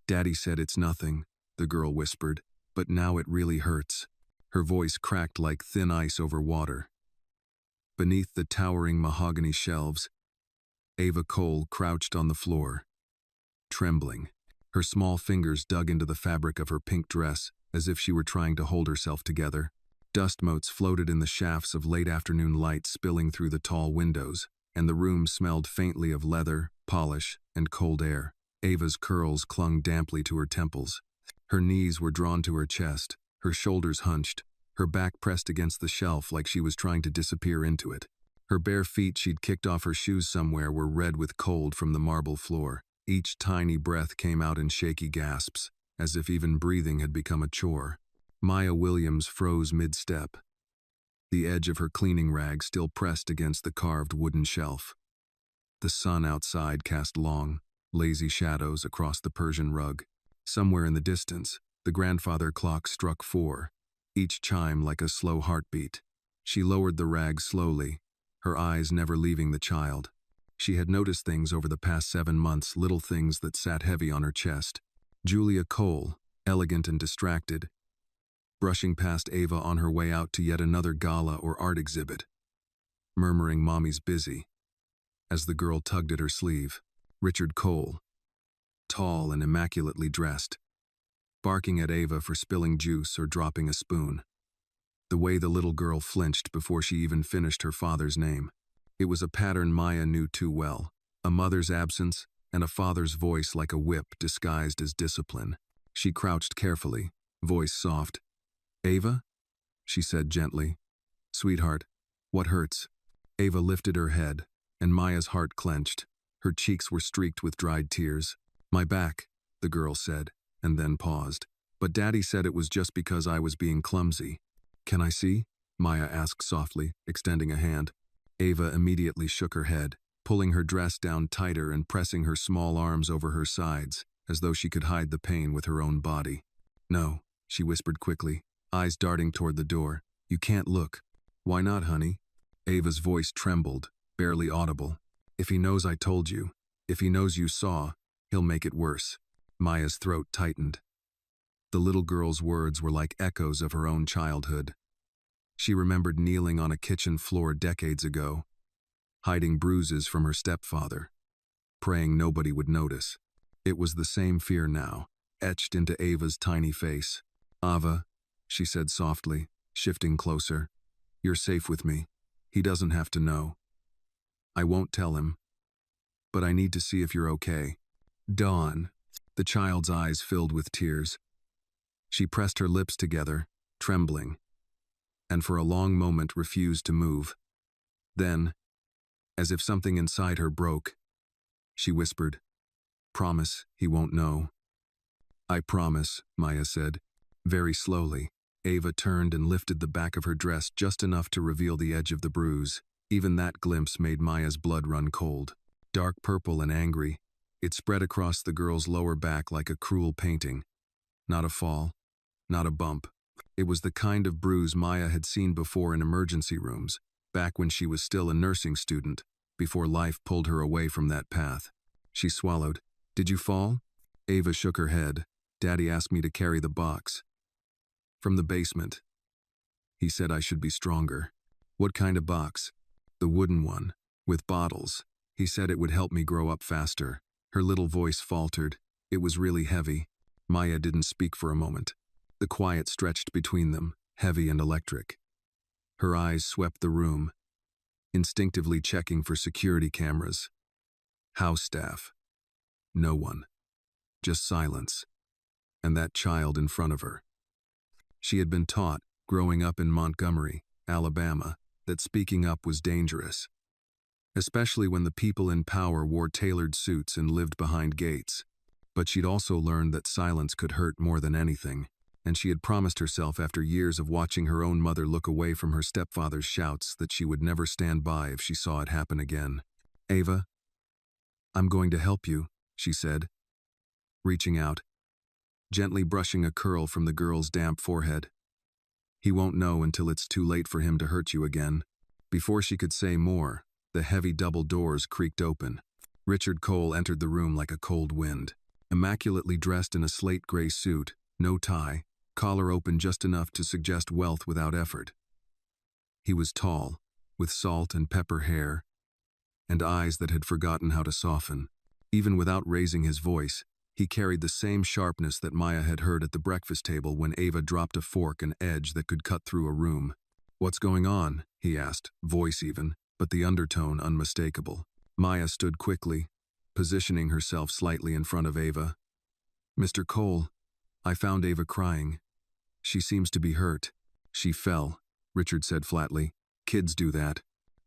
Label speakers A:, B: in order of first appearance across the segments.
A: "Daddy said it's nothing," the girl whispered, "but now it really hurts." Her voice cracked like thin ice over water. Beneath the towering mahogany shelves, Ava Cole crouched on the floor, trembling. Her small fingers dug into the fabric of her pink dress as if she were trying to hold herself together. Dust motes floated in the shafts of late afternoon light spilling through the tall windows, and the room smelled faintly of leather, polish, and cold air. Ava's curls clung damply to her temples. Her knees were drawn to her chest, her shoulders hunched, her back pressed against the shelf like she was trying to disappear into it. Her bare feet she'd kicked off her shoes somewhere were red with cold from the marble floor. Each tiny breath came out in shaky gasps, as if even breathing had become a chore. Maya Williams froze mid-step, the edge of her cleaning rag still pressed against the carved wooden shelf. The sun outside cast long, lazy shadows across the Persian rug. Somewhere in the distance, the grandfather clock struck 4, each chime like a slow heartbeat. She lowered the rag slowly, her eyes never leaving the child. She had noticed things over the past 7 months, little things that sat heavy on her chest. Julia Cole, elegant and distracted, brushing past Ava on her way out to yet another gala or art exhibit, murmuring "Mommy's busy," as the girl tugged at her sleeve. Richard Cole, tall and immaculately dressed, barking at Ava for spilling juice or dropping a spoon. The way the little girl flinched before she even finished her father's name. It was a pattern Maya knew too well, a mother's absence and a father's voice like a whip disguised as discipline. She crouched carefully, voice soft. "Ava?" she said gently. "Sweetheart, what hurts?" Ava lifted her head, and Maya's heart clenched. Her cheeks were streaked with dried tears. "My back," the girl said, and then paused. "But Daddy said it was just because I was being clumsy." "Can I see?" Maya asked softly, extending a hand. Ava immediately shook her head, pulling her dress down tighter and pressing her small arms over her sides, as though she could hide the pain with her own body. "No," she whispered quickly, eyes darting toward the door. "You can't look." "Why not, honey?" Ava's voice trembled, barely audible. "If he knows I told you, if he knows you saw, he'll make it worse." Maya's throat tightened. The little girl's words were like echoes of her own childhood. She remembered kneeling on a kitchen floor decades ago, hiding bruises from her stepfather, praying nobody would notice. It was the same fear now, etched into Ava's tiny face. "Ava," she said softly, shifting closer, "you're safe with me. He doesn't have to know. I won't tell him. But I need to see if you're okay." "Dawn." The child's eyes filled with tears. She pressed her lips together, trembling, and for a long moment refused to move. Then, as if something inside her broke, she whispered, "Promise he won't know." "I promise," Maya said, very slowly. Ava turned and lifted the back of her dress just enough to reveal the edge of the bruise. Even that glimpse made Maya's blood run cold. Dark purple and angry, it spread across the girl's lower back like a cruel painting. Not a fall, not a bump. It was the kind of bruise Maya had seen before in emergency rooms, back when she was still a nursing student, before life pulled her away from that path. She swallowed. "Did you fall?" Ava shook her head. "Daddy asked me to carry the box. From the basement. He said I should be stronger." "What kind of box?" "The wooden one, with bottles. He said it would help me grow up faster." Her little voice faltered. It was really heavy. Maya didn't speak for a moment. The quiet stretched between them, heavy and electric. Her eyes swept the room, instinctively checking for security cameras. House staff. No one. Just silence. And that child in front of her. She had been taught, growing up in Montgomery, Alabama, that speaking up was dangerous, especially when the people in power wore tailored suits and lived behind gates. But she'd also learned that silence could hurt more than anything, and she had promised herself after years of watching her own mother look away from her stepfather's shouts that she would never stand by if she saw it happen again. "Ava, I'm going to help you," she said, reaching out, gently brushing a curl from the girl's damp forehead. "He won't know until it's too late for him to hurt you again." Before she could say more, the heavy double doors creaked open. Richard Cole entered the room like a cold wind. immaculately dressed in a slate gray suit, no tie, collar open just enough to suggest wealth without effort. He was tall, with salt and pepper hair, and eyes that had forgotten how to soften. Even without raising his voice, he carried the same sharpness that Maya had heard at the breakfast table when Ava dropped a fork an edge that could cut through a room. "What's going on?" he asked, voice even, but the undertone unmistakable. Maya stood quickly, positioning herself slightly in front of Ava. "Mr. Cole, I found Ava crying. She seems to be hurt." "She fell," Richard said flatly. "Kids do that.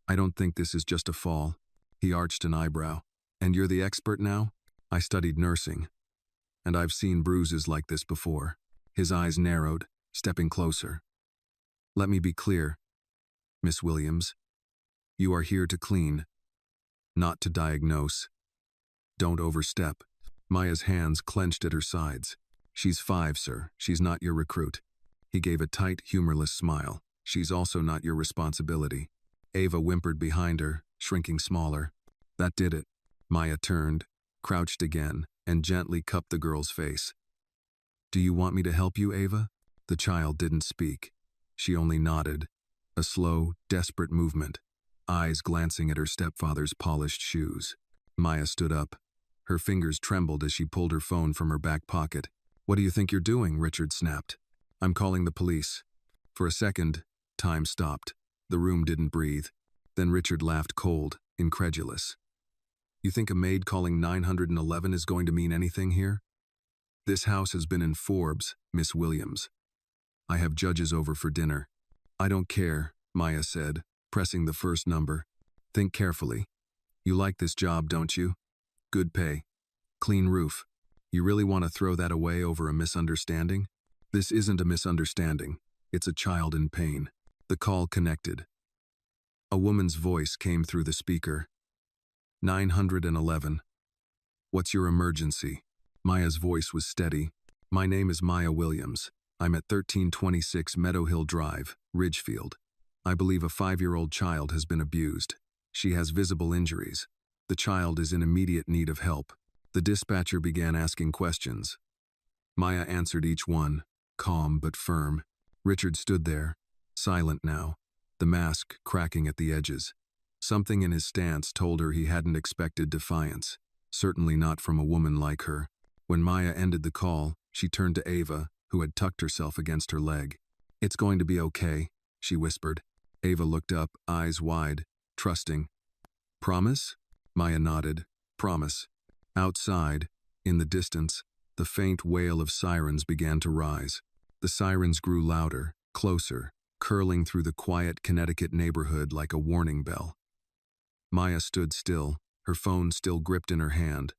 A: I don't think this is just a fall." He arched an eyebrow. "And you're the expert now?" "I studied nursing, and I've seen bruises like this before." His eyes narrowed, stepping closer. "Let me be clear, Miss Williams. You are here to clean, not to diagnose. Don't overstep." Maya's hands clenched at her sides. "She's 5, sir. She's not your recruit." He gave a tight, humorless smile. "She's also not your responsibility." Ava whimpered behind her, shrinking smaller. That did it. Maya turned, crouched again, and gently cupped the girl's face. "Do you want me to help you, Ava?" The child didn't speak. She only nodded, a slow, desperate movement, eyes glancing at her stepfather's polished shoes. Maya stood up. Her fingers trembled as she pulled her phone from her back pocket. "What do you think you're doing?" Richard snapped. "I'm calling the police." For a second, time stopped. The room didn't breathe. Then Richard laughed cold, incredulous. "You think a maid calling 911 is going to mean anything here? This house has been in Forbes, Miss Williams. I have judges over for dinner." "I don't care," Maya said, pressing the first number. "Think carefully. You like this job, don't you? Good pay. Clean roof. You really want to throw that away over a misunderstanding?" "This isn't a misunderstanding. It's a child in pain." The call connected. A woman's voice came through the speaker. 911. "What's your emergency?" Maya's voice was steady. "My name is Maya Williams. I'm at 1326 Meadow Hill Drive, Ridgefield. I believe a 5-year-old child has been abused. She has visible injuries. The child is in immediate need of help." The dispatcher began asking questions. Maya answered each one, calm but firm. Richard stood there, silent now, the mask cracking at the edges. Something in his stance told her he hadn't expected defiance, certainly not from a woman like her. When Maya ended the call, she turned to Ava, who had tucked herself against her leg. "It's going to be okay," she whispered. Ava looked up, eyes wide, trusting. "Promise?" Maya nodded. "Promise." Outside, in the distance, the faint wail of sirens began to rise. The sirens grew louder, closer, curling through the quiet Connecticut neighborhood like a warning bell. Maya stood still, her phone still gripped in her hand,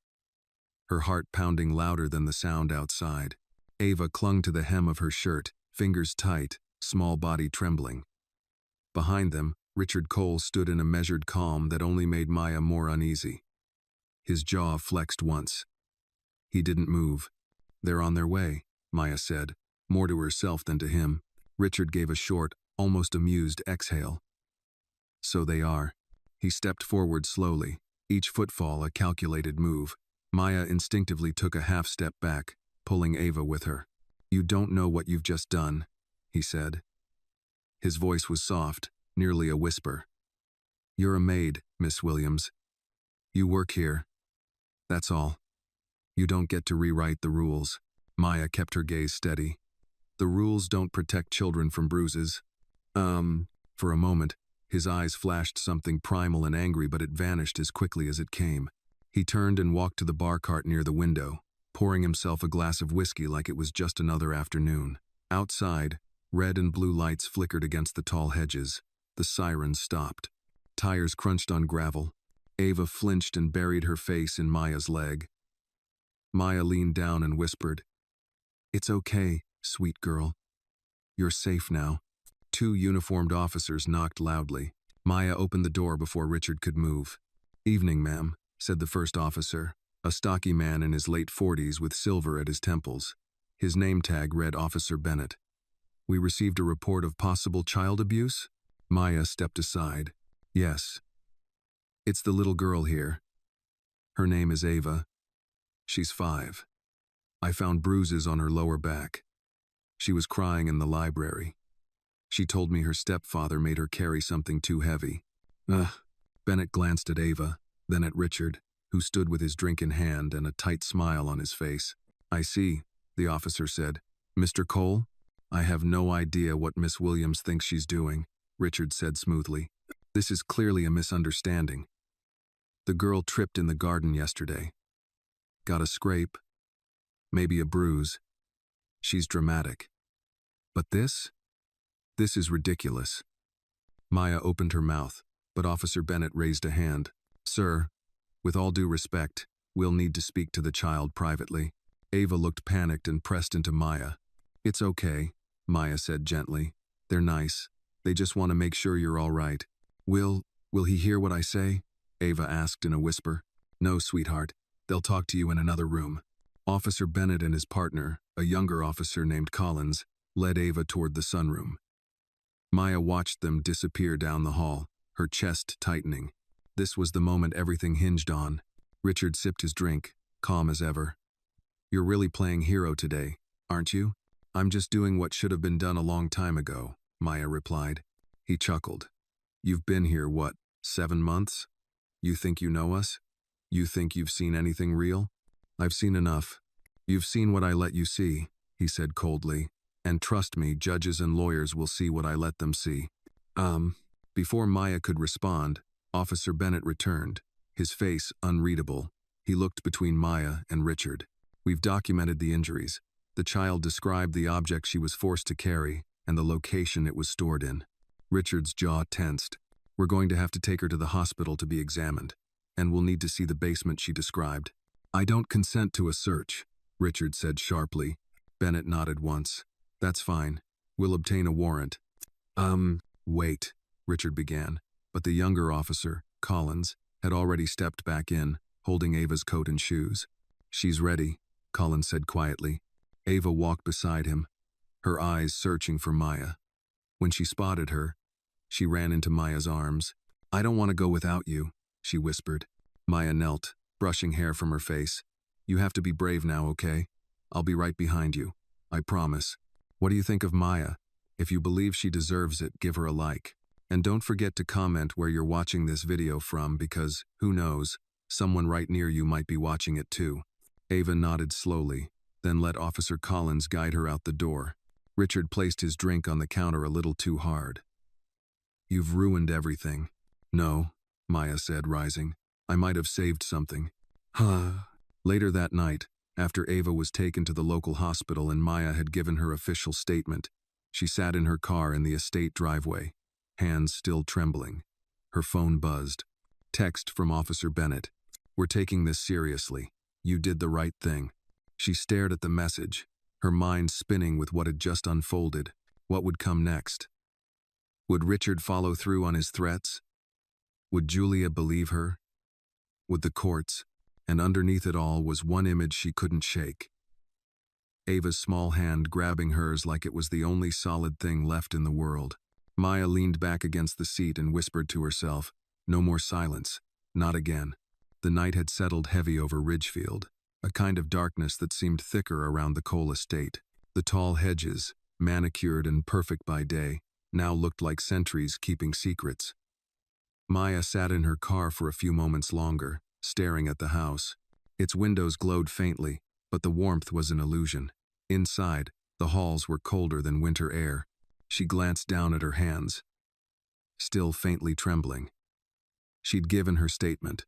A: her heart pounding louder than the sound outside. Ava clung to the hem of her shirt, fingers tight, small body trembling. Behind them, Richard Cole stood in a measured calm that only made Maya more uneasy. His jaw flexed once. He didn't move. "They're on their way," Maya said, more to herself than to him. Richard gave a short, almost amused exhale. "So they are." He stepped forward slowly, each footfall a calculated move. Maya instinctively took a half step back, pulling Ava with her. "You don't know what you've just done," he said. His voice was soft, nearly a whisper. "You're a maid, Miss Williams. You work here. That's all. You don't get to rewrite the rules." Maya kept her gaze steady. "The rules don't protect children from bruises." For a moment, his eyes flashed something primal and angry, but it vanished as quickly as it came. He turned and walked to the bar cart near the window, pouring himself a glass of whiskey like it was just another afternoon. Outside, red and blue lights flickered against the tall hedges. The sirens stopped. Tires crunched on gravel. Ava flinched and buried her face in Maya's leg. Maya leaned down and whispered, "It's okay, sweet girl. You're safe now." 2 uniformed officers knocked loudly. Maya opened the door before Richard could move. "Evening, ma'am," said the first officer, a stocky man in his late 40s with silver at his temples. His name tag read Officer Bennett. "We received a report of possible child abuse?" Maya stepped aside. "Yes. It's the little girl here. Her name is Ava. She's 5. I found bruises on her lower back. She was crying in the library. She told me her stepfather made her carry something too heavy. Ugh. Bennett glanced at Ava, then at Richard, who stood with his drink in hand and a tight smile on his face. I see, the officer said. Mr. Cole? I have no idea what Miss Williams thinks she's doing, Richard said smoothly. This is clearly a misunderstanding. The girl tripped in the garden yesterday. Got a scrape, maybe a bruise. She's dramatic. But this is ridiculous. Maya opened her mouth, but Officer Bennett raised a hand. Sir, with all due respect, we'll need to speak to the child privately. Ava looked panicked and pressed into Maya. It's okay, Maya said gently. They're nice. They just want to make sure you're all right. Will he hear what I say? Ava asked in a whisper. No, sweetheart. They'll talk to you in another room. Officer Bennett and his partner, a younger officer named Collins, led Ava toward the sunroom. Maya watched them disappear down the hall, her chest tightening. This was the moment everything hinged on. Richard sipped his drink, calm as ever. You're really playing hero today, aren't you? I'm just doing what should have been done a long time ago, Maya replied. He chuckled. You've been here, what, 7 months? You think you know us? You think you've seen anything real? I've seen enough. You've seen what I let you see, he said coldly. And trust me, judges and lawyers will see what I let them see. Before Maya could respond, Officer Bennett returned, his face unreadable. He looked between Maya and Richard. We've documented the injuries. The child described the object she was forced to carry and the location it was stored in. Richard's jaw tensed. We're going to have to take her to the hospital to be examined, and we'll need to see the basement she described. I don't consent to a search, Richard said sharply. Bennett nodded once. That's fine. We'll obtain a warrant. Wait, Richard began, but the younger officer, Collins, had already stepped back in, holding Ava's coat and shoes. She's ready, Collins said quietly. Ava walked beside him, her eyes searching for Maya. When she spotted her, she ran into Maya's arms. I don't want to go without you, she whispered. Maya knelt, brushing hair from her face. You have to be brave now, okay? I'll be right behind you. I promise. What do you think of Maya? If you believe she deserves it, give her a like. And don't forget to comment where you're watching this video from because, who knows, someone right near you might be watching it too. Ava nodded slowly, then let Officer Collins guide her out the door. Richard placed his drink on the counter a little too hard. You've ruined everything. No, Maya said, rising. I might have saved something. Later that night, after Ava was taken to the local hospital and Maya had given her official statement, she sat in her car in the estate driveway, hands still trembling. Her phone buzzed. Text from Officer Bennett. We're taking this seriously. You did the right thing. She stared at the message, her mind spinning with what had just unfolded. What would come next? Would Richard follow through on his threats? Would Julia believe her? Would the courts? And underneath it all was one image she couldn't shake. Ava's small hand grabbing hers like it was the only solid thing left in the world. Maya leaned back against the seat and whispered to herself, no more silence, not again. The night had settled heavy over Ridgefield, a kind of darkness that seemed thicker around the Cole estate. The tall hedges, manicured and perfect by day, now looked like sentries keeping secrets. Maya sat in her car for a few moments longer, staring at the house. Its windows glowed faintly, but the warmth was an illusion. Inside, the halls were colder than winter air. She glanced down at her hands, still faintly trembling. She'd given her statement,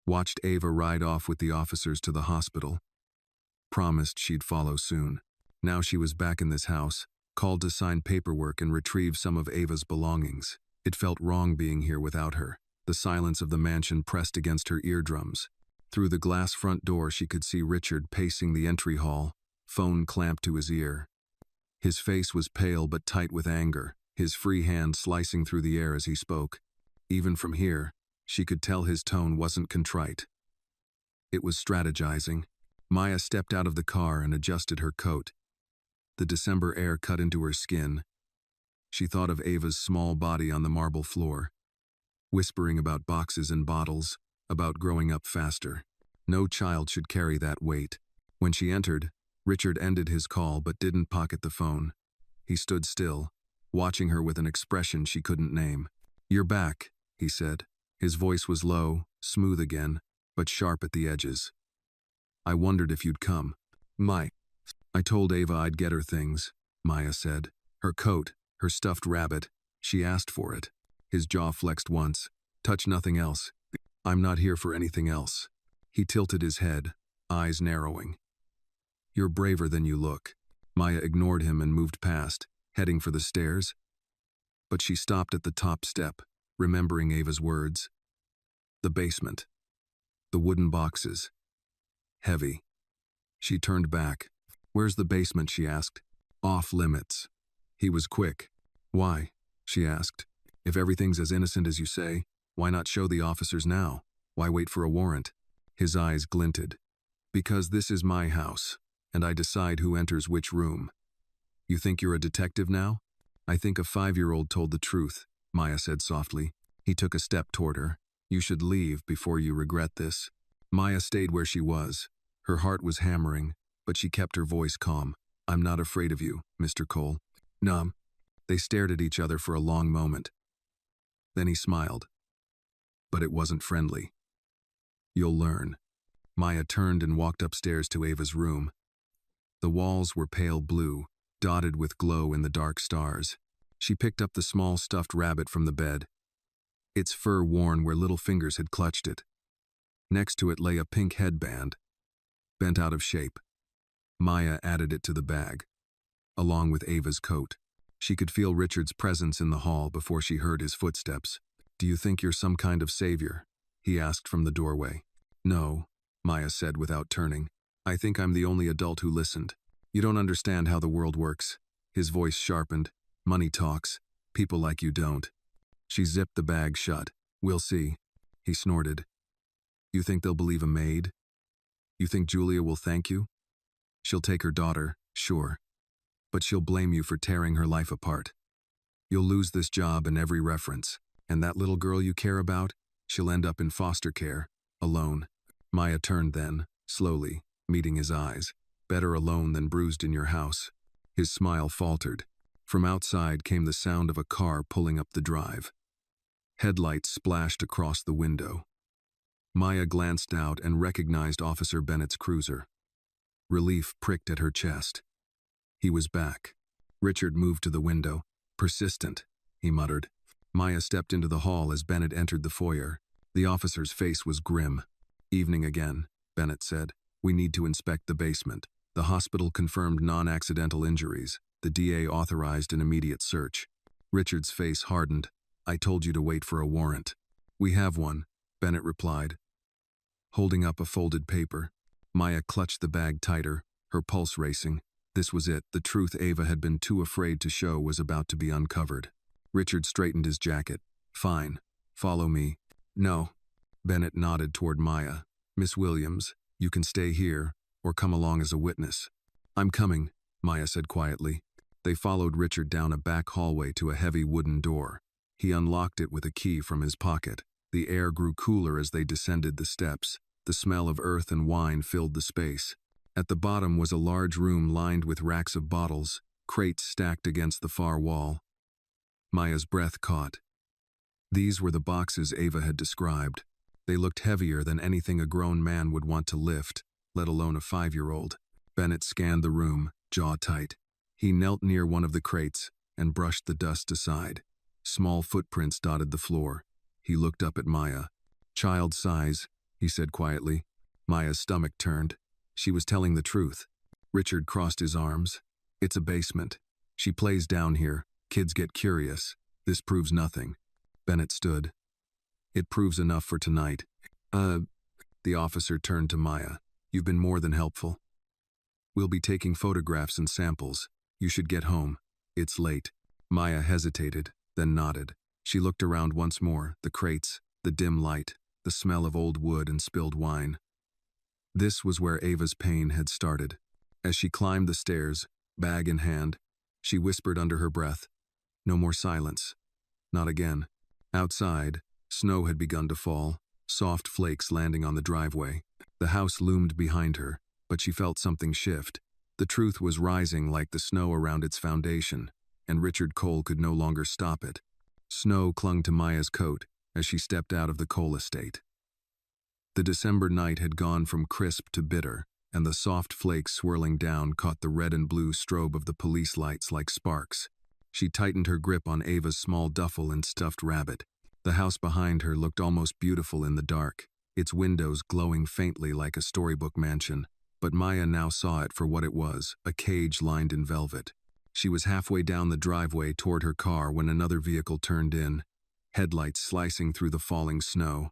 A: watched Ava ride off with the officers to the hospital, promised she'd follow soon. Now she was back in this house, called to sign paperwork and retrieve some of Ava's belongings. It felt wrong being here without her. The silence of the mansion pressed against her eardrums. Through the glass front door she could see Richard pacing the entry hall, phone clamped to his ear. His face was pale but tight with anger, his free hand slicing through the air as he spoke. Even from here, she could tell his tone wasn't contrite. It was strategizing. Maya stepped out of the car and adjusted her coat. The December air cut into her skin. She thought of Ava's small body on the marble floor, whispering about boxes and bottles, about growing up faster. No child should carry that weight. When she entered, Richard ended his call but didn't pocket the phone. He stood still, watching her with an expression she couldn't name. "You're back," he said. His voice was low, smooth again, but sharp at the edges. "I wondered if you'd come." I told Ava I'd get her things," Maya said. "Her coat, her stuffed rabbit. She asked for it." His jaw flexed once. "Touch nothing else. I'm not here for anything else." He tilted his head, eyes narrowing. "You're braver than you look." Maya ignored him and moved past, heading for the stairs. But she stopped at the top step, remembering Ava's words. The basement. The wooden boxes. Heavy. She turned back. "Where's the basement?" she asked. "Off limits." He was quick. "Why?" she asked. "If everything's as innocent as you say, why not show the officers now? Why wait for a warrant?" His eyes glinted. "Because this is my house, and I decide who enters which room." "You think you're a detective now?" "I think a 5-year-old told the truth," Maya said softly. He took a step toward her. "You should leave before you regret this." Maya stayed where she was. Her heart was hammering, but she kept her voice calm. "I'm not afraid of you, Mr. Cole." "Numb." They stared at each other for a long moment. Then he smiled. But it wasn't friendly. "You'll learn." Maya turned and walked upstairs to Ava's room. The walls were pale blue, dotted with glow-in-the-dark stars. She picked up the small stuffed rabbit from the bed, its fur worn where little fingers had clutched it. Next to it lay a pink headband, bent out of shape. Maya added it to the bag, along with Ava's coat. She could feel Richard's presence in the hall before she heard his footsteps. "Do you think you're some kind of savior?" he asked from the doorway. "No," Maya said without turning. "I think I'm the only adult who listened. You don't understand how the world works." His voice sharpened. "Money talks. People like you don't." She zipped the bag shut. "We'll see." He snorted. "You think they'll believe a maid? You think Julia will thank you? She'll take her daughter, sure. But she'll blame you for tearing her life apart. You'll lose this job and every reference. And that little girl you care about, she'll end up in foster care, alone." Maya turned then, slowly, meeting his eyes. "Better alone than bruised in your house." His smile faltered. From outside came the sound of a car pulling up the drive. Headlights splashed across the window. Maya glanced out and recognized Officer Bennett's cruiser. Relief pricked at her chest. He was back. Richard moved to the window. "Persistent," he muttered. Maya stepped into the hall as Bennett entered the foyer. The officer's face was grim. "Evening again," Bennett said. "We need to inspect the basement." The hospital confirmed non-accidental injuries. The DA authorized an immediate search. Richard's face hardened. "I told you to wait for a warrant." "We have one," Bennett replied, holding up a folded paper. Maya clutched the bag tighter, her pulse racing. This was it. The truth Ava had been too afraid to show was about to be uncovered. Richard straightened his jacket. "Fine. Follow me." "No." Bennett nodded toward Maya. "Miss Williams, you can stay here, or come along as a witness." "I'm coming," Maya said quietly. They followed Richard down a back hallway to a heavy wooden door. He unlocked it with a key from his pocket. The air grew cooler as they descended the steps. The smell of earth and wine filled the space. At the bottom was a large room lined with racks of bottles, crates stacked against the far wall. Maya's breath caught. These were the boxes Ava had described. They looked heavier than anything a grown man would want to lift, let alone a 5-year-old. Bennett scanned the room, jaw tight. He knelt near one of the crates and brushed the dust aside. Small footprints dotted the floor. He looked up at Maya. "Child size," he said quietly. Maya's stomach turned. She was telling the truth. Richard crossed his arms. "It's a basement. She plays down here. Kids get curious. This proves nothing." Bennett stood. "It proves enough for tonight." The officer turned to Maya. "You've been more than helpful. We'll be taking photographs and samples. You should get home. It's late." Maya hesitated, then nodded. She looked around once more, the crates, the dim light, the smell of old wood and spilled wine. This was where Ava's pain had started. As she climbed the stairs, bag in hand, she whispered under her breath, "No more silence. Not again." Outside, snow had begun to fall, soft flakes landing on the driveway. The house loomed behind her, but she felt something shift. The truth was rising like the snow around its foundation, and Richard Cole could no longer stop it. Snow clung to Maya's coat as she stepped out of the Cole estate. The December night had gone from crisp to bitter, and the soft flakes swirling down caught the red and blue strobe of the police lights like sparks. She tightened her grip on Ava's small duffel and stuffed rabbit. The house behind her looked almost beautiful in the dark, its windows glowing faintly like a storybook mansion, but Maya now saw it for what it was, a cage lined in velvet. She was halfway down the driveway toward her car when another vehicle turned in, headlights slicing through the falling snow.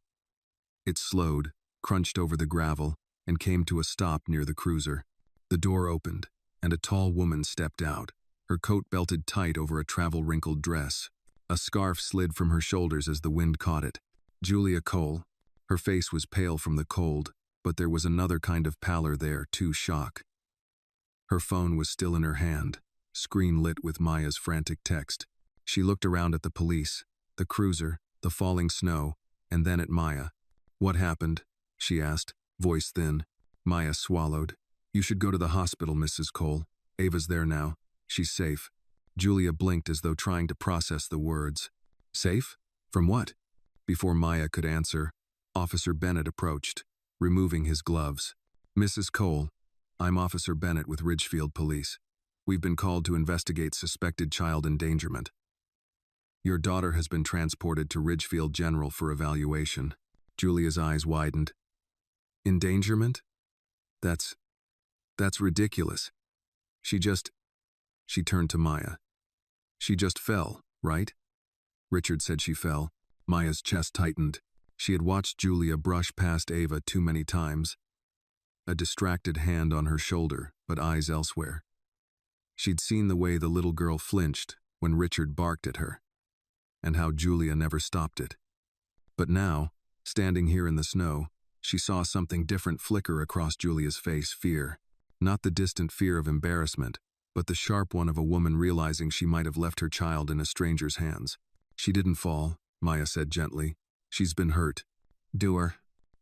A: It slowed, crunched over the gravel, and came to a stop near the cruiser. The door opened, and a tall woman stepped out, her coat belted tight over a travel-wrinkled dress. A scarf slid from her shoulders as the wind caught it. Julia Cole. Her face was pale from the cold, but there was another kind of pallor there, too, shock. Her phone was still in her hand, screen lit with Maya's frantic text. She looked around at the police, the cruiser, the falling snow, and then at Maya. "What happened?" she asked, voice thin. Maya swallowed. "You should go to the hospital, Mrs. Cole. Ava's there now. She's safe." Julia blinked as though trying to process the words. "Safe? From what?" Before Maya could answer, Officer Bennett approached, removing his gloves. "Mrs. Cole, I'm Officer Bennett with Ridgefield Police. We've been called to investigate suspected child endangerment. Your daughter has been transported to Ridgefield General for evaluation." Julia's eyes widened. "Endangerment? That's ridiculous. She turned to Maya. "She just fell, right?" Richard said she fell. Maya's chest tightened. She had watched Julia brush past Ava too many times. A distracted hand on her shoulder, but eyes elsewhere. She'd seen the way the little girl flinched when Richard barked at her, and how Julia never stopped it. But now, standing here in the snow, she saw something different flicker across Julia's face, fear. Not the distant fear of embarrassment, but the sharp one of a woman realizing she might have left her child in a stranger's hands. "She didn't fall," Maya said gently. "She's been hurt." "Do her?"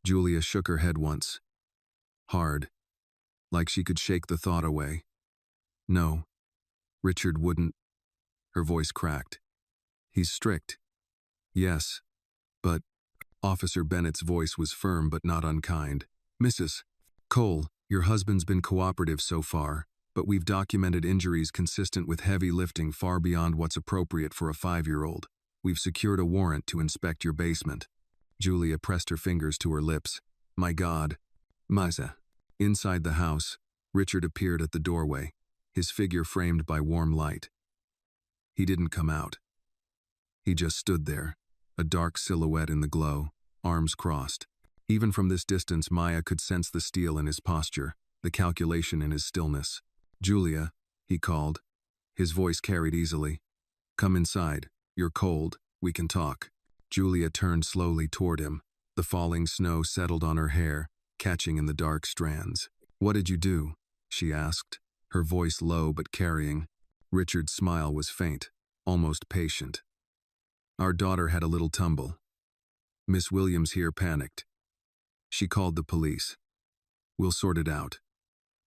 A: Julia shook her head once. Hard. Like she could shake the thought away. "No. Richard wouldn't." Her voice cracked. "He's strict." "Yes. But..." Officer Bennett's voice was firm but not unkind. "Mrs. Cole, your husband's been cooperative so far, but we've documented injuries consistent with heavy lifting far beyond what's appropriate for a 5-year-old. We've secured a warrant to inspect your basement." Julia pressed her fingers to her lips. "My God." "Maza." Inside the house, Richard appeared at the doorway, his figure framed by warm light. He didn't come out. He just stood there, a dark silhouette in the glow, arms crossed. Even from this distance, Maya could sense the steel in his posture, the calculation in his stillness. "Julia," he called. His voice carried easily. "Come inside. You're cold. We can talk." Julia turned slowly toward him. The falling snow settled on her hair, catching in the dark strands. "What did you do?" she asked, her voice low but carrying. Richard's smile was faint, almost patient. "Our daughter had a little tumble. Miss Williams here panicked. She called the police. We'll sort it out.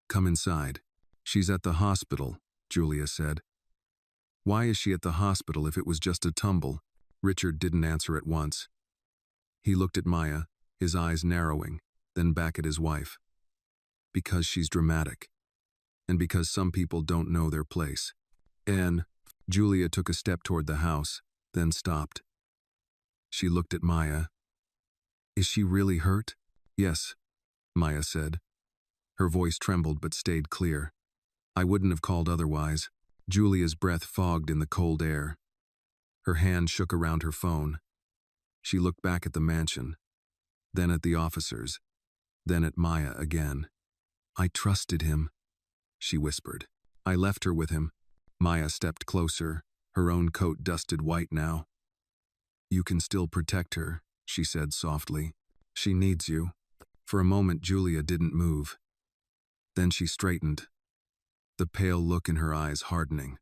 A: Come inside." "She's at the hospital," Julia said. "Why is she at the hospital if it was just a tumble?" Richard didn't answer at once. He looked at Maya, his eyes narrowing, then back at his wife. "Because she's dramatic. And because some people don't know their place." "And..." Julia took a step toward the house, then stopped. She looked at Maya. "Is she really hurt?" "Yes," Maya said. Her voice trembled but stayed clear. "I wouldn't have called otherwise." Julia's breath fogged in the cold air. Her hand shook around her phone. She looked back at the mansion, then at the officers, then at Maya again. "I trusted him," she whispered. "I left her with him." Maya stepped closer, her own coat dusted white now. "You can still protect her," she said softly. "She needs you." For a moment, Julia didn't move. Then she straightened, the pale look in her eyes hardening.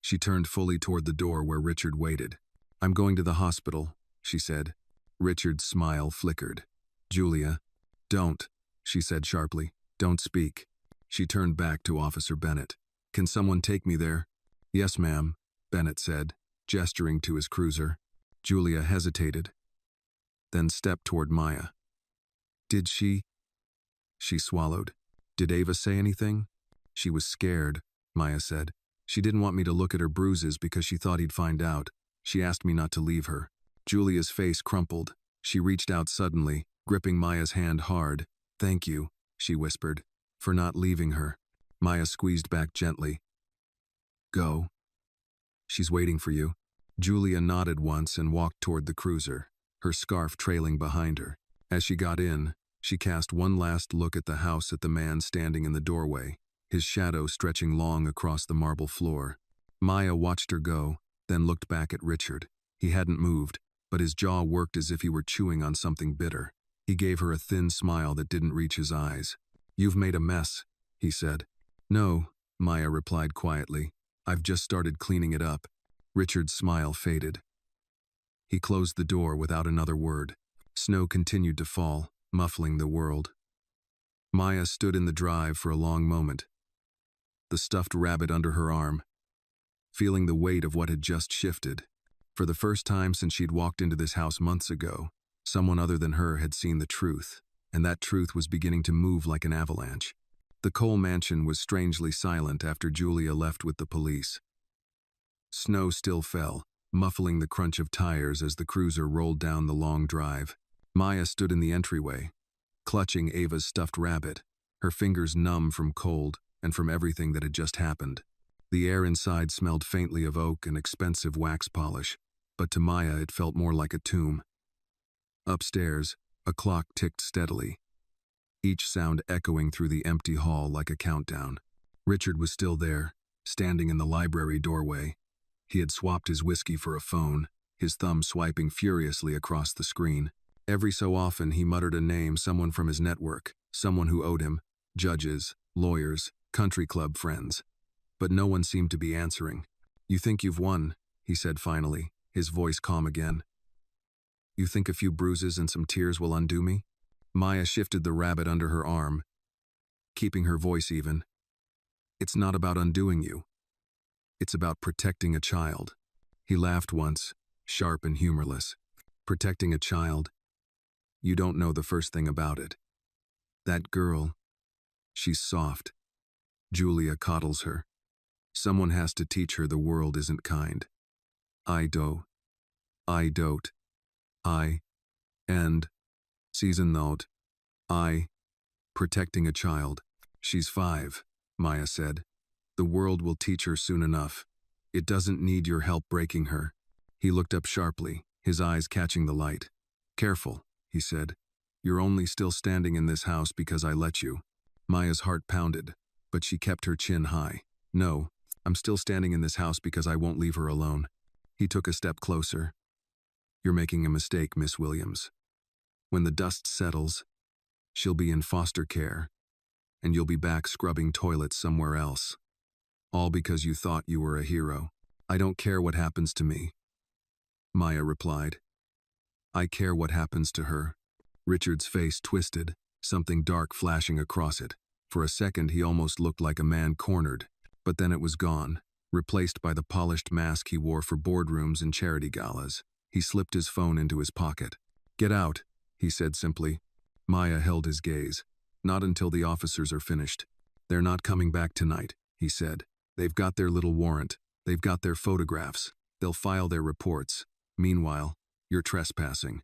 A: She turned fully toward the door where Richard waited. "I'm going to the hospital," she said. Richard's smile flickered. "Julia." "Don't," she said sharply. Don't speak. She turned back to Officer Bennett. Can someone take me there? Yes, ma'am, Bennett said, gesturing to his cruiser. Julia hesitated, then stepped toward Maya. Did she? She swallowed. Did Ava say anything? She was scared, Maya said. She didn't want me to look at her bruises because she thought he'd find out. She asked me not to leave her. Julia's face crumpled. She reached out suddenly, gripping Maya's hand hard. Thank you, she whispered, for not leaving her. Maya squeezed back gently. Go. She's waiting for you. Julia nodded once and walked toward the cruiser, her scarf trailing behind her. As she got in, she cast one last look at the house at the man standing in the doorway, his shadow stretching long across the marble floor. Maya watched her go, then looked back at Richard. He hadn't moved, but his jaw worked as if he were chewing on something bitter. He gave her a thin smile that didn't reach his eyes. You've made a mess, he said. No, Maya replied quietly. I've just started cleaning it up. Richard's smile faded. He closed the door without another word. Snow continued to fall, muffling the world. Maya stood in the drive for a long moment, the stuffed rabbit under her arm, feeling the weight of what had just shifted. For the first time since she'd walked into this house months ago, someone other than her had seen the truth, and that truth was beginning to move like an avalanche. The Cole mansion was strangely silent after Julia left with the police. Snow still fell, muffling the crunch of tires as the cruiser rolled down the long drive. Maya stood in the entryway, clutching Ava's stuffed rabbit, her fingers numb from cold and from everything that had just happened. The air inside smelled faintly of oak and expensive wax polish, but to Maya it felt more like a tomb. Upstairs, a clock ticked steadily, each sound echoing through the empty hall like a countdown. Richard was still there, standing in the library doorway. He had swapped his whiskey for a phone, his thumb swiping furiously across the screen. Every so often he muttered a name, someone from his network, someone who owed him, judges, lawyers, country club friends. But no one seemed to be answering. You think you've won, he said finally, his voice calm again. You think a few bruises and some tears will undo me? Maya shifted the rabbit under her arm, keeping her voice even. It's not about undoing you. It's about protecting a child. He laughed once, sharp and humorless. Protecting a child? You don't know the first thing about it. That girl, she's soft. Julia coddles her. Someone has to teach her the world isn't kind. And, season note, protecting a child. She's 5, Maya said. The world will teach her soon enough. It doesn't need your help breaking her. He looked up sharply, his eyes catching the light. Careful, he said. You're only still standing in this house because I let you. Maya's heart pounded, but she kept her chin high. No, I'm still standing in this house because I won't leave her alone. He took a step closer. You're making a mistake, Miss Williams. When the dust settles, she'll be in foster care, and you'll be back scrubbing toilets somewhere else. All because you thought you were a hero. I don't care what happens to me, Maya replied. I care what happens to her. Richard's face twisted, something dark flashing across it. For a second he almost looked like a man cornered, but then it was gone, replaced by the polished mask he wore for boardrooms and charity galas. He slipped his phone into his pocket. Get out, he said simply. Maya held his gaze. Not until the officers are finished. They're not coming back tonight, he said. They've got their little warrant. They've got their photographs. They'll file their reports. Meanwhile, you're trespassing.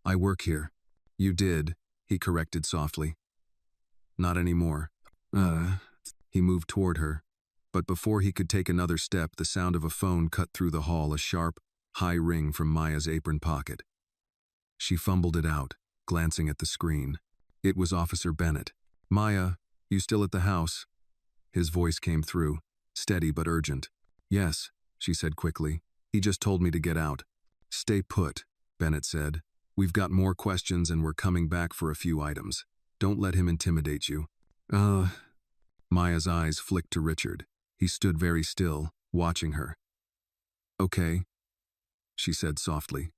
A: I work here. You did, he corrected softly. Not anymore. He moved toward her. But before he could take another step, the sound of a phone cut through the hall, a sharp, high ring from Maya's apron pocket. She fumbled it out, glancing at the screen. It was Officer Bennett. Maya, you still at the house? His voice came through, steady but urgent. Yes, she said quickly. He just told me to get out. Stay put, Bennett said. We've got more questions and we're coming back for a few items. Don't let him intimidate you. Maya's eyes flicked to Richard. He stood very still, watching her. Okay, she said softly.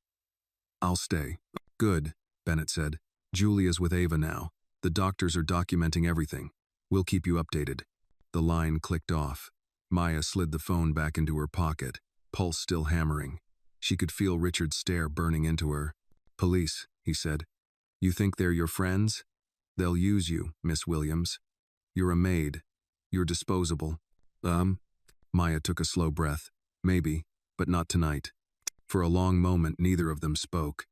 A: I'll stay. Good, Bennett said. Julia's with Ava now. The doctors are documenting everything. We'll keep you updated." The line clicked off. Maya slid the phone back into her pocket, pulse still hammering. She could feel Richard's stare burning into her. "Police," he said. "You think they're your friends? They'll use you, Miss Williams. You're a maid. You're disposable." Maya took a slow breath. "Maybe, but not tonight." For a long moment, neither of them spoke.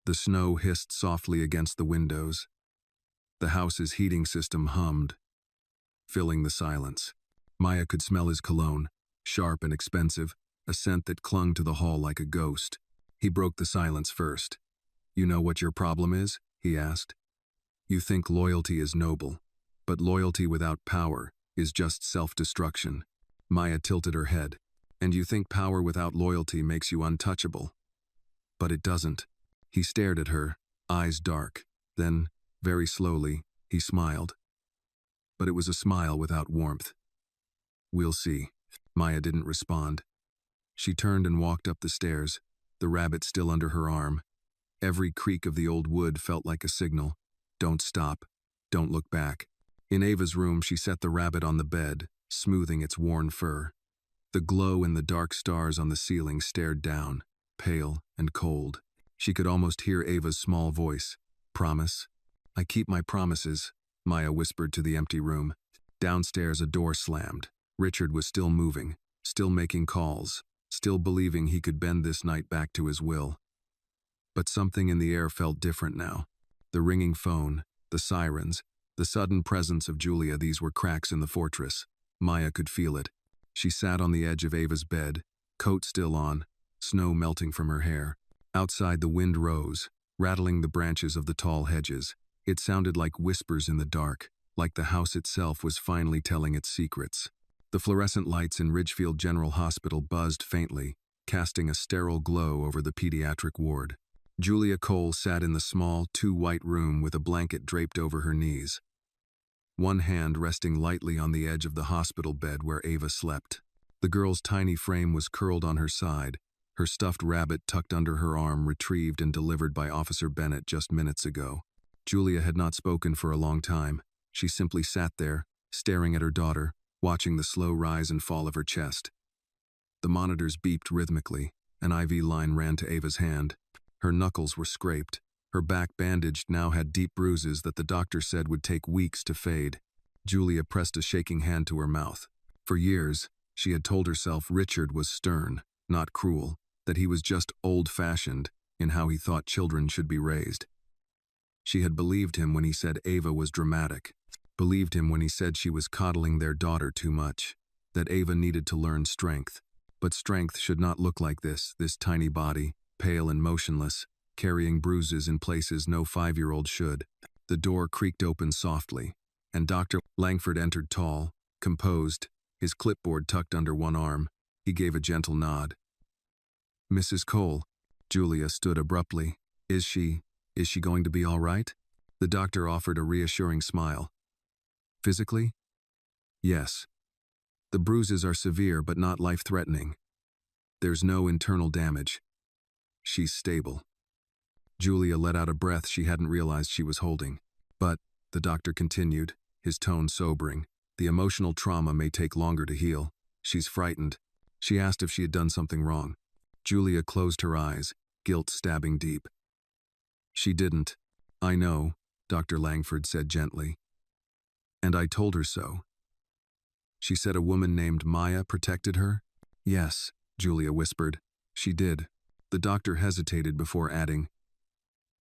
A: The snow hissed softly against the windows. The house's heating system hummed, filling the silence. Maya could smell his cologne, sharp and expensive, a scent that clung to the hall like a ghost. He broke the silence first. "You know what your problem is?" he asked. "You think loyalty is noble, but loyalty without power is just self-destruction." Maya tilted her head. "And you think power without loyalty makes you untouchable. But it doesn't." He stared at her, eyes dark. Then, very slowly, he smiled. But it was a smile without warmth. "We'll see." Maya didn't respond. She turned and walked up the stairs, the rabbit still under her arm. Every creak of the old wood felt like a signal. Don't stop. Don't look back. In Ava's room, she set the rabbit on the bed, smoothing its worn fur. The glow in the dark stars on the ceiling stared down, pale and cold. She could almost hear Ava's small voice. "Promise?" "I keep my promises," Maya whispered to the empty room. Downstairs, a door slammed. Richard was still moving, still making calls, still believing he could bend this night back to his will. But something in the air felt different now. The ringing phone, the sirens, the sudden presence of Julia, these were cracks in the fortress. Maya could feel it. She sat on the edge of Ava's bed, coat still on, snow melting from her hair. Outside, the wind rose, rattling the branches of the tall hedges. It sounded like whispers in the dark, like the house itself was finally telling its secrets. The fluorescent lights in Ridgefield General Hospital buzzed faintly, casting a sterile glow over the pediatric ward. Julia Cole sat in the small, two-white room with a blanket draped over her knees, one hand resting lightly on the edge of the hospital bed where Ava slept. The girl's tiny frame was curled on her side, her stuffed rabbit tucked under her arm, retrieved and delivered by Officer Bennett just minutes ago. Julia had not spoken for a long time. She simply sat there, staring at her daughter, watching the slow rise and fall of her chest. The monitors beeped rhythmically. An IV line ran to Ava's hand. Her knuckles were scraped. Her back, bandaged, now had deep bruises that the doctor said would take weeks to fade. Julia pressed a shaking hand to her mouth. For years, she had told herself Richard was stern, not cruel, that he was just old-fashioned in how he thought children should be raised. She had believed him when he said Ava was dramatic, believed him when he said she was coddling their daughter too much, that Ava needed to learn strength. But strength should not look like this tiny body, pale and motionless, carrying bruises in places no 5-year-old should. The door creaked open softly, and Dr. Langford entered, tall, composed, his clipboard tucked under one arm. He gave a gentle nod. "Mrs. Cole." Julia stood abruptly. Is she going to be all right?" The doctor offered a reassuring smile. "Physically? Yes. The bruises are severe but not life-threatening. There's no internal damage. She's stable." Julia let out a breath she hadn't realized she was holding. "But," the doctor continued, his tone sobering, "the emotional trauma may take longer to heal. She's frightened." She asked if she had done something wrong. Julia closed her eyes, guilt stabbing deep. "She didn't. I know," Dr. Langford said gently. "And I told her so." "She said a woman named Maya protected her?" "Yes," Julia whispered. "She did." The doctor hesitated before adding,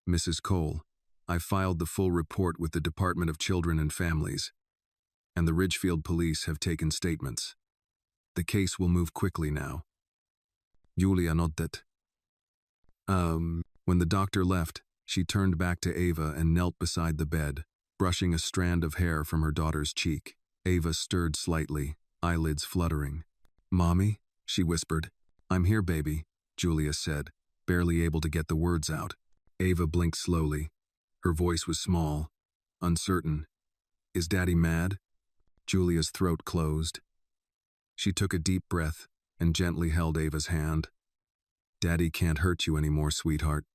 A: "Mrs. Cole, I filed the full report with the Department of Children and Families, and the Ridgefield police have taken statements. The case will move quickly now." Julia nodded. When the doctor left, she turned back to Ava and knelt beside the bed, brushing a strand of hair from her daughter's cheek. Ava stirred slightly, eyelids fluttering. "Mommy?" she whispered. "I'm here, baby," Julia said, barely able to get the words out. Ava blinked slowly. Her voice was small, uncertain. "Is Daddy mad?" Julia's throat closed. She took a deep breath and gently held Ava's hand. "Daddy can't hurt you anymore, sweetheart.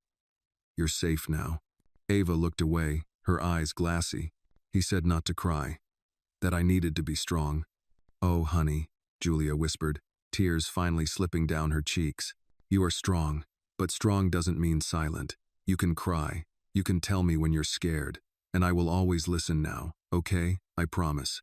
A: You're safe now." Ava looked away, her eyes glassy. He said not to cry, that I needed to be strong. Oh, honey, Julia whispered, tears finally slipping down her cheeks. You are strong, but strong doesn't mean silent. You can cry, you can tell me when you're scared, and I will always listen now, okay? I promise.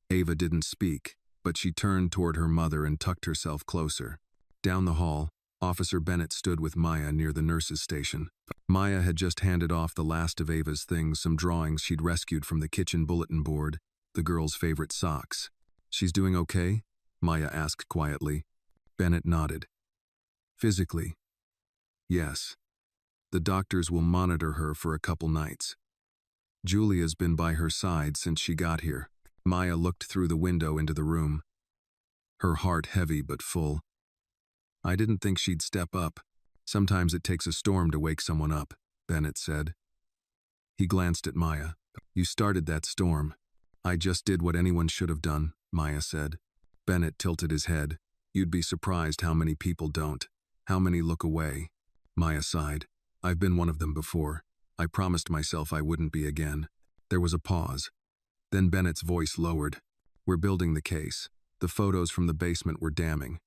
A: Ava didn't speak, but she turned toward her mother and tucked herself closer. Down the hall, Officer Bennett stood with Maya near the nurse's station. Maya had just handed off the last of Ava's things, some drawings she'd rescued from the kitchen bulletin board, the girl's favorite socks. She's doing okay? Maya asked quietly. Bennett nodded. Physically? Yes. The doctors will monitor her for a couple nights. Julia's been by her side since she got here. Maya looked through the window into the room, her heart heavy but full. I didn't think she'd step up. Sometimes it takes a storm to wake someone up, Bennett said. He glanced at Maya. You started that storm. I just did what anyone should have done, Maya said. Bennett tilted his head. You'd be surprised how many people don't. How many look away. Maya sighed. I've been one of them before. I promised myself I wouldn't be again. There was a pause. Then Bennett's voice lowered. We're building the case. The photos from the basement were damning.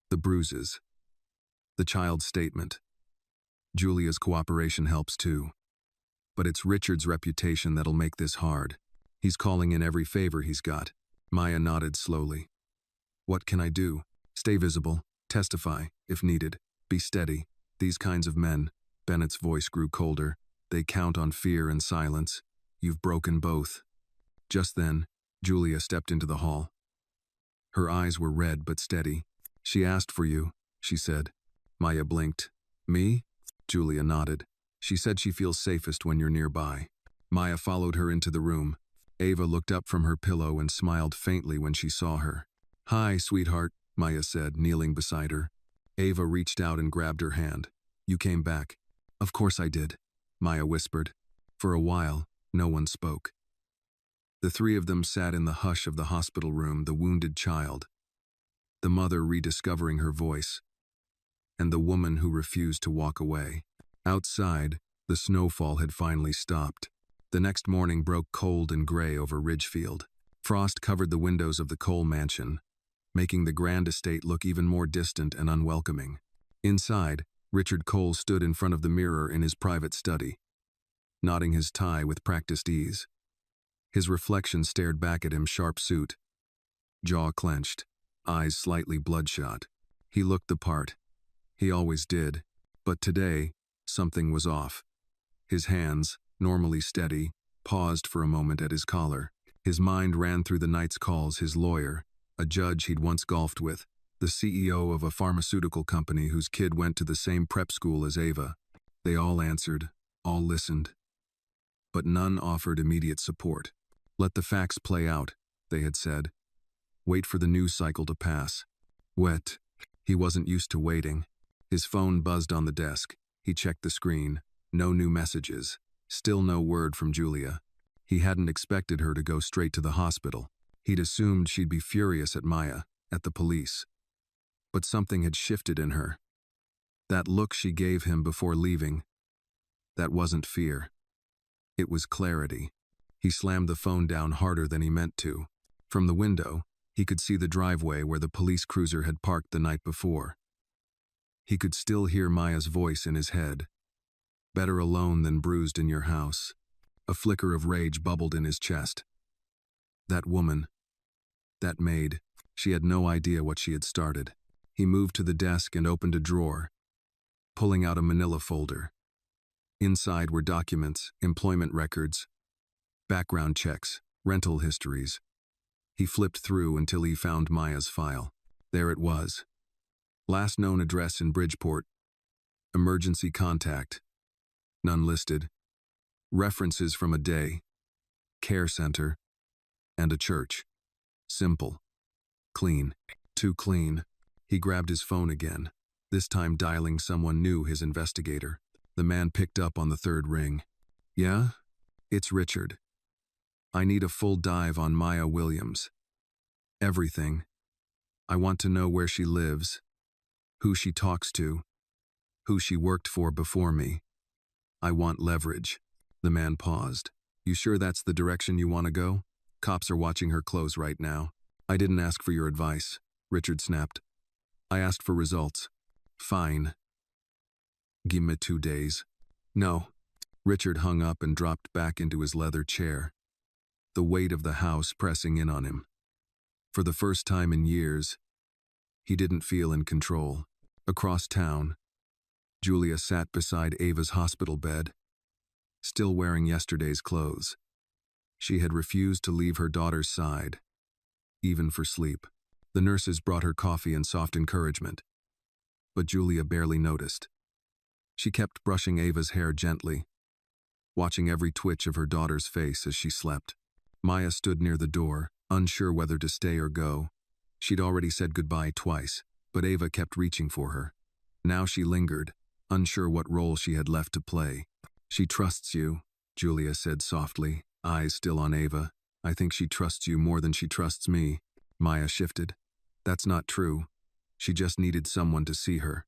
A: The bruises. The child's statement. Julia's cooperation helps too. But it's Richard's reputation that'll make this hard. He's calling in every favor he's got. Maya nodded slowly. What can I do? Stay visible. Testify, if needed. Be steady. These kinds of men. Bennett's voice grew colder. They count on fear and silence. You've broken both. Just then, Julia stepped into the hall. Her eyes were red but steady. She asked for you, she said. Maya blinked. Me? Julia nodded. She said she feels safest when you're nearby. Maya followed her into the room. Ava looked up from her pillow and smiled faintly when she saw her. Hi, sweetheart, Maya said, kneeling beside her. Ava reached out and grabbed her hand. You came back. Of course I did, Maya whispered. For a while, no one spoke. The three of them sat in the hush of the hospital room, the wounded child, the mother rediscovering her voice, and the woman who refused to walk away. Outside, the snowfall had finally stopped. The next morning broke cold and gray over Ridgefield. Frost covered the windows of the Cole mansion, making the grand estate look even more distant and unwelcoming. Inside, Richard Cole stood in front of the mirror in his private study, knotting his tie with practiced ease. His reflection stared back at him, sharp suit, jaw clenched, eyes slightly bloodshot. He looked the part. He always did. But today, something was off. His hands, normally steady, paused for a moment at his collar. His mind ran through the night's calls, his lawyer, a judge he'd once golfed with, the CEO of a pharmaceutical company whose kid went to the same prep school as Ava. They all answered, all listened. But none offered immediate support. Let the facts play out, they had said. Wait for the news cycle to pass. Wet. He wasn't used to waiting. His phone buzzed on the desk. He checked the screen. No new messages. Still no word from Julia. He hadn't expected her to go straight to the hospital. He'd assumed she'd be furious at Maya, at the police. But something had shifted in her. That look she gave him before leaving, that wasn't fear. It was clarity. He slammed the phone down harder than he meant to. From the window, he could see the driveway where the police cruiser had parked the night before. He could still hear Maya's voice in his head. Better alone than bruised in your house. A flicker of rage bubbled in his chest. That woman, that maid, she had no idea what she had started. He moved to the desk and opened a drawer, pulling out a manila folder. Inside were documents, employment records, background checks, rental histories. He flipped through until he found Maya's file. There it was. Last known address in Bridgeport. Emergency contact. None listed. References from a day, care center, and a church. Simple. Clean. Too clean. He grabbed his phone again, this time dialing someone new, his investigator. The man picked up on the third ring. Yeah? It's Richard. I need a full dive on Maya Williams. Everything. I want to know where she lives, who she talks to, who she worked for before me. I want leverage. The man paused. You sure that's the direction you want to go? Cops are watching her clothes right now. I didn't ask for your advice, Richard snapped. I asked for results. Fine. Give me 2 days. No. Richard hung up and dropped back into his leather chair, the weight of the house pressing in on him. For the first time in years, he didn't feel in control. Across town, Julia sat beside Ava's hospital bed, still wearing yesterday's clothes. She had refused to leave her daughter's side, even for sleep. The nurses brought her coffee and soft encouragement, but Julia barely noticed. She kept brushing Ava's hair gently, watching every twitch of her daughter's face as she slept. Maya stood near the door, unsure whether to stay or go. She'd already said goodbye twice, but Ava kept reaching for her. Now she lingered, unsure what role she had left to play. She trusts you, Julia said softly, eyes still on Ava. I think she trusts you more than she trusts me. Maya shifted. That's not true. She just needed someone to see her.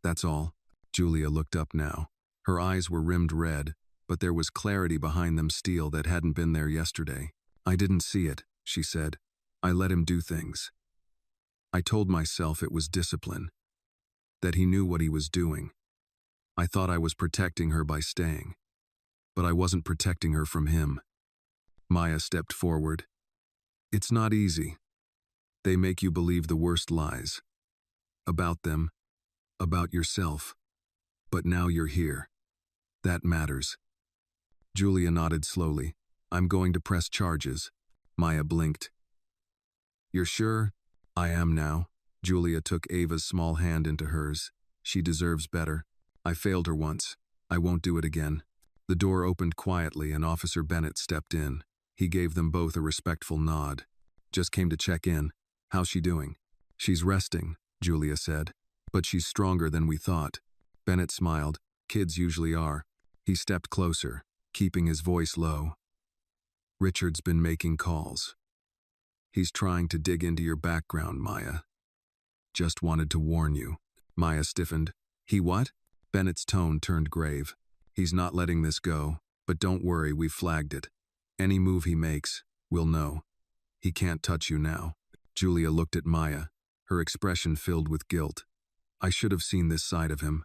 A: That's all. Julia looked up now. Her eyes were rimmed red, but there was clarity behind them steel that hadn't been there yesterday. I didn't see it, she said. I let him do things. I told myself it was discipline, that he knew what he was doing. I thought I was protecting her by staying, but I wasn't protecting her from him. Maya stepped forward. It's not easy. They make you believe the worst lies. About them, about yourself. But now you're here. That matters. Julia nodded slowly. I'm going to press charges. Maya blinked. You're sure? I am now. Julia took Ava's small hand into hers. She deserves better. I failed her once. I won't do it again. The door opened quietly and Officer Bennett stepped in. He gave them both a respectful nod. Just came to check in. How's she doing? She's resting, Julia said. But she's stronger than we thought. Bennett smiled. Kids usually are. He stepped closer, keeping his voice low. Richard's been making calls. He's trying to dig into your background, Maya. Just wanted to warn you. Maya stiffened. He what? Bennett's tone turned grave. He's not letting this go, but don't worry, we've flagged it. Any move he makes, we'll know. He can't touch you now. Julia looked at Maya, her expression filled with guilt. I should have seen this side of him.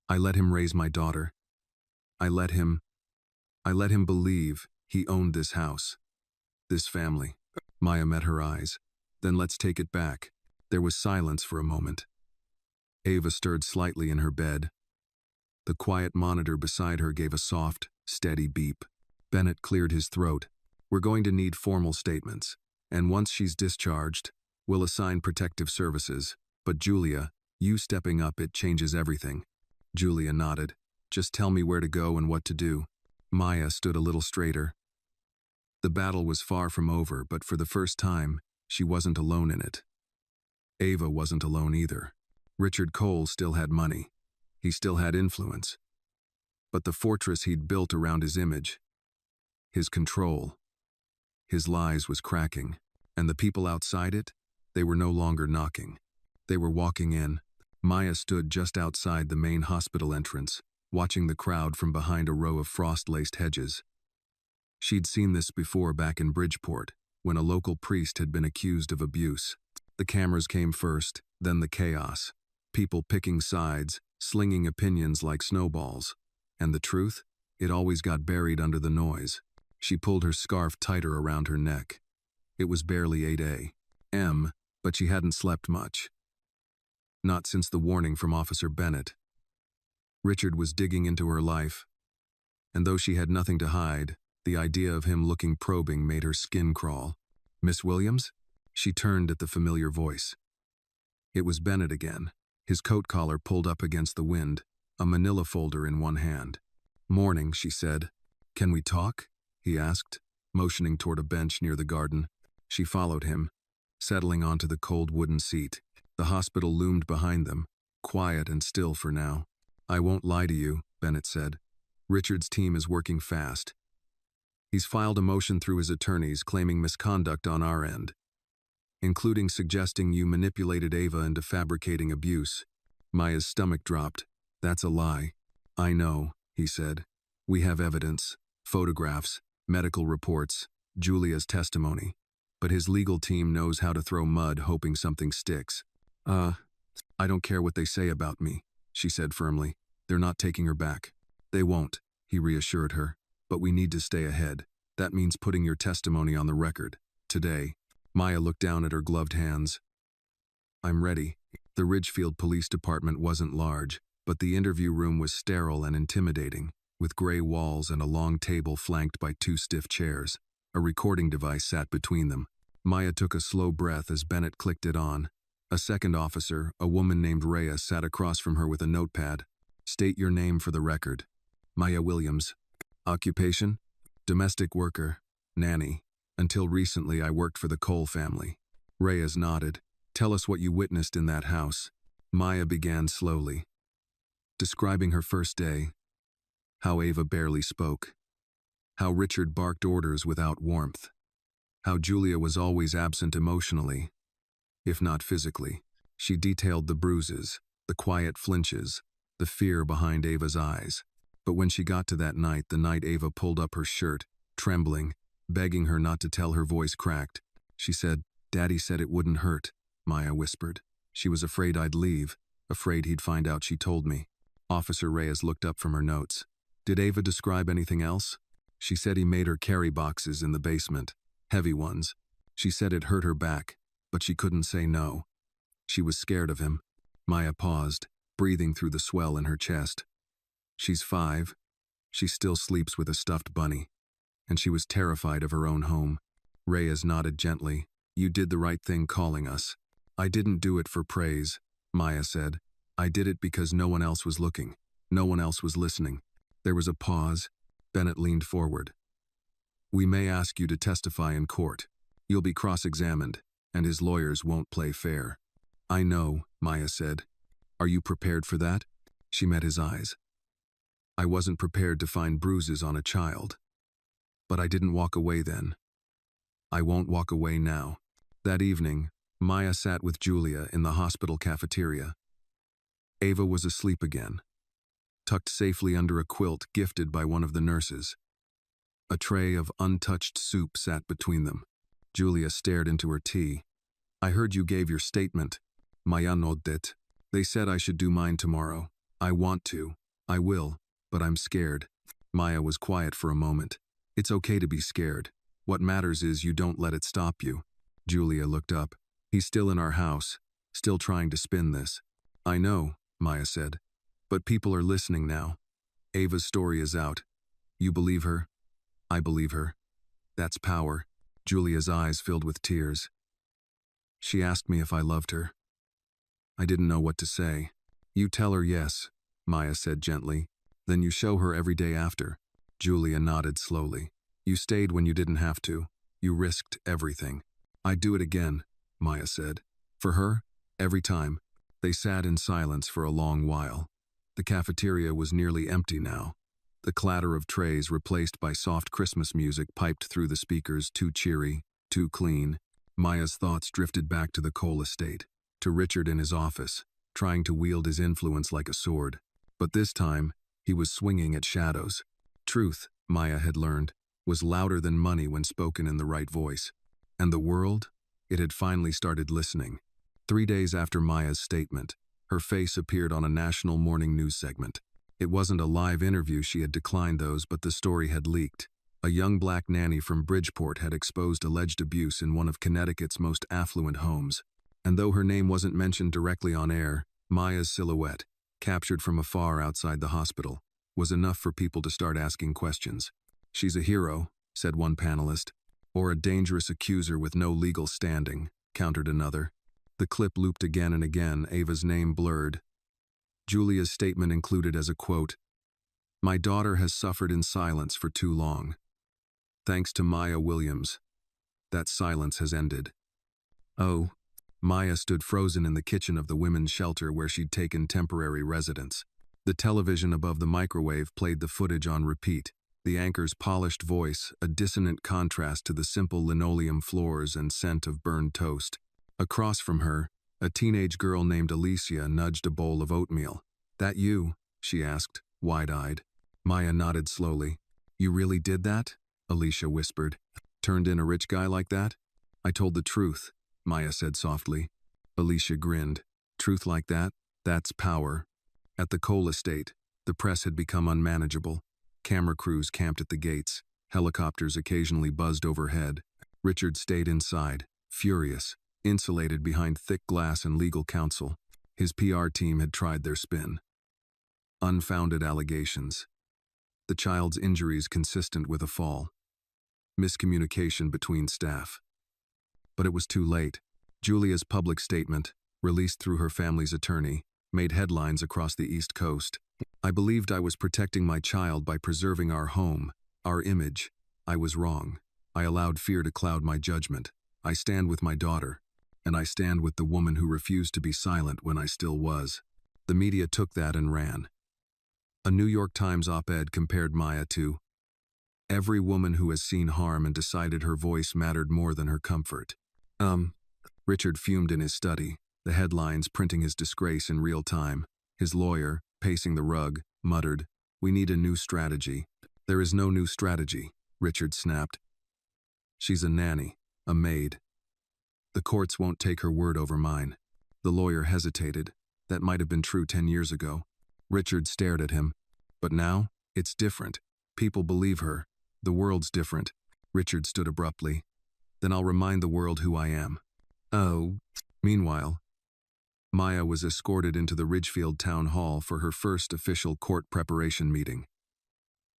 A: I let him raise my daughter. I let him believe he owned this house, this family. Maya met her eyes. Then let's take it back. There was silence for a moment. Ava stirred slightly in her bed. The quiet monitor beside her gave a soft, steady beep. Bennett cleared his throat. We're going to need formal statements, and once she's discharged, we'll assign protective services. But Julia, you stepping up, it changes everything. Julia nodded. Just tell me where to go and what to do. Maya stood a little straighter. The battle was far from over, but for the first time, she wasn't alone in it. Ava wasn't alone either. Richard Cole still had money. He still had influence. But the fortress he'd built around his image, his control, his lies was cracking. And the people outside it, they were no longer knocking. They were walking in. Maya stood just outside the main hospital entrance, watching the crowd from behind a row of frost-laced hedges. She'd seen this before back in Bridgeport, when a local priest had been accused of abuse. The cameras came first, then the chaos. People picking sides, slinging opinions like snowballs. And the truth? It always got buried under the noise. She pulled her scarf tighter around her neck. It was barely 8 a.m., but she hadn't slept much. Not since the warning from Officer Bennett. Richard was digging into her life, and though she had nothing to hide, the idea of him looking probing made her skin crawl. Miss Williams? She turned at the familiar voice. It was Bennett again, his coat collar pulled up against the wind, a manila folder in one hand. Morning, she said. Can we talk? He asked, motioning toward a bench near the garden. She followed him, settling onto the cold wooden seat. The hospital loomed behind them, quiet and still for now. I won't lie to you, Bennett said. Richard's team is working fast. He's filed a motion through his attorneys claiming misconduct on our end, including suggesting you manipulated Ava into fabricating abuse. Maya's stomach dropped. That's a lie. I know, he said. We have evidence, photographs, medical reports, Julia's testimony. But his legal team knows how to throw mud hoping something sticks. I don't care what they say about me, she said firmly. They're not taking her back. They won't, he reassured her. But we need to stay ahead. That means putting your testimony on the record. Today. Maya looked down at her gloved hands. I'm ready. The Ridgefield Police Department wasn't large, but the interview room was sterile and intimidating, with gray walls and a long table flanked by 2 stiff chairs. A recording device sat between them. Maya took a slow breath as Bennett clicked it on. A second officer, a woman named Rhea, sat across from her with a notepad. State your name for the record. Maya Williams. Occupation? Domestic worker. Nanny. Until recently I worked for the Cole family. Reyes nodded. Tell us what you witnessed in that house. Maya began slowly, describing her first day. How Ava barely spoke. How Richard barked orders without warmth. How Julia was always absent emotionally, if not physically. She detailed the bruises, the quiet flinches, the fear behind Ava's eyes. But when she got to that night, the night Ava pulled up her shirt, trembling, begging her not to tell, her voice cracked. She said, "Daddy said it wouldn't hurt," Maya whispered. She was afraid I'd leave, afraid he'd find out she told me. Officer Reyes looked up from her notes. Did Ava describe anything else? She said he made her carry boxes in the basement, heavy ones. She said it hurt her back, but she couldn't say no. She was scared of him. Maya paused, breathing through the swell in her chest. She's 5. She still sleeps with a stuffed bunny. And she was terrified of her own home. Reyes nodded gently. You did the right thing calling us. I didn't do it for praise, Maya said. I did it because no one else was looking. No one else was listening. There was a pause. Bennett leaned forward. We may ask you to testify in court. You'll be cross-examined, and his lawyers won't play fair. I know, Maya said. Are you prepared for that? She met his eyes. I wasn't prepared to find bruises on a child. But I didn't walk away then. I won't walk away now. That evening, Maya sat with Julia in the hospital cafeteria. Ava was asleep again, tucked safely under a quilt gifted by one of the nurses. A tray of untouched soup sat between them. Julia stared into her tea. I heard you gave your statement. Maya nodded. They said I should do mine tomorrow. I want to. I will, but I'm scared. Maya was quiet for a moment. It's okay to be scared. What matters is you don't let it stop you. Julia looked up. He's still in our house, still trying to spin this. I know, Maya said. But people are listening now. Ava's story is out. You believe her? I believe her. That's power. Julia's eyes filled with tears. She asked me if I loved her. I didn't know what to say. You tell her yes, Maya said gently. Then you show her every day after. Julia nodded slowly. You stayed when you didn't have to. You risked everything. I'd do it again, Maya said. For her, every time. They sat in silence for a long while. The cafeteria was nearly empty now. The clatter of trays replaced by soft Christmas music piped through the speakers, too cheery, too clean. Maya's thoughts drifted back to the Cole estate, to Richard in his office, trying to wield his influence like a sword. But this time, he was swinging at shadows. Truth, Maya had learned, was louder than money when spoken in the right voice. And the world? It had finally started listening. 3 days after Maya's statement, her face appeared on a national morning news segment. It wasn't a live interview, she had declined those, but the story had leaked. A young black nanny from Bridgeport had exposed alleged abuse in one of Connecticut's most affluent homes. And though her name wasn't mentioned directly on air, Maya's silhouette, captured from afar outside the hospital, was enough for people to start asking questions. She's a hero, said one panelist. Or a dangerous accuser with no legal standing, countered another. The clip looped again and again, Ava's name blurred. Julia's statement included as a quote, "My daughter has suffered in silence for too long. Thanks to Maya Williams. That silence has ended." Oh, Maya stood frozen in the kitchen of the women's shelter where she'd taken temporary residence. The television above the microwave played the footage on repeat. The anchor's polished voice, a dissonant contrast to the simple linoleum floors and scent of burned toast. Across from her, a teenage girl named Alicia nudged a bowl of oatmeal. "That you?" she asked, wide-eyed. Maya nodded slowly. You really did that? Alicia whispered. Turned in a rich guy like that? I told the truth, Maya said softly. Alicia grinned. Truth like that? That's power. At the Cole estate, the press had become unmanageable. Camera crews camped at the gates. Helicopters occasionally buzzed overhead. Richard stayed inside, furious, insulated behind thick glass and legal counsel. His PR team had tried their spin. Unfounded allegations. The child's injuries consistent with a fall. Miscommunication between staff. But it was too late. Julia's public statement, released through her family's attorney, made headlines across the East Coast. I believed I was protecting my child by preserving our home, our image. I was wrong. I allowed fear to cloud my judgment. I stand with my daughter, and I stand with the woman who refused to be silent when I still was. The media took that and ran. A New York Times op-ed compared Maya to every woman who has seen harm and decided her voice mattered more than her comfort. Richard fumed in his study, the headlines printing his disgrace in real time. His lawyer, pacing the rug, muttered, "We need a new strategy." "There is no new strategy," Richard snapped. "She's a nanny, a maid. The courts won't take her word over mine." The lawyer hesitated. That might have been true 10 years ago. Richard stared at him. But now, it's different. People believe her. The world's different. Richard stood abruptly. "Then I'll remind the world who I am." Oh. Meanwhile, Maya was escorted into the Ridgefield Town Hall for her first official court preparation meeting.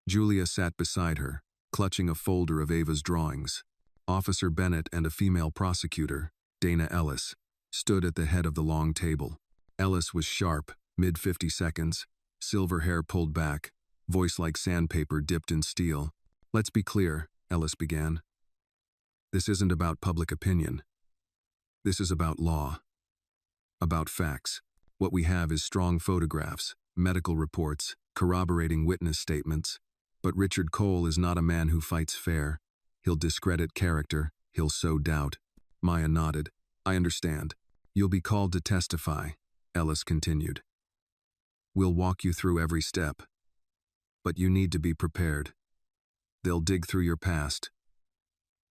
A: Julia sat beside her, clutching a folder of Ava's drawings. Officer Bennett and a female prosecutor, Dana Ellis, stood at the head of the long table. Ellis was sharp, mid-50 seconds, silver hair pulled back, voice like sandpaper dipped in steel. "Let's be clear," Ellis began. "This isn't about public opinion. This is about law. About facts. What we have is strong photographs, medical reports, corroborating witness statements. But Richard Cole is not a man who fights fair. He'll discredit character. He'll sow doubt." Maya nodded. "I understand. You'll be called to testify," Ellis continued. "We'll walk you through every step. But you need to be prepared. They'll dig through your past.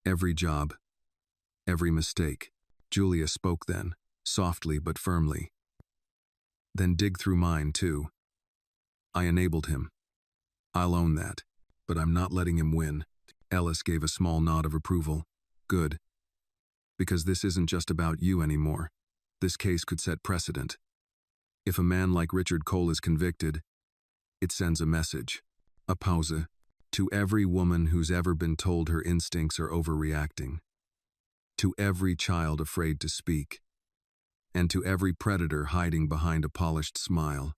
A: Every job. Every mistake." Julia spoke then, softly but firmly. "Then dig through mine, too. I enabled him. I'll own that. But I'm not letting him win." Ellis gave a small nod of approval. "Good. Because this isn't just about you anymore. This case could set precedent. If a man like Richard Cole is convicted, it sends a message. A pause. To every woman who's ever been told her instincts are overreacting. To every child afraid to speak. And to every predator hiding behind a polished smile."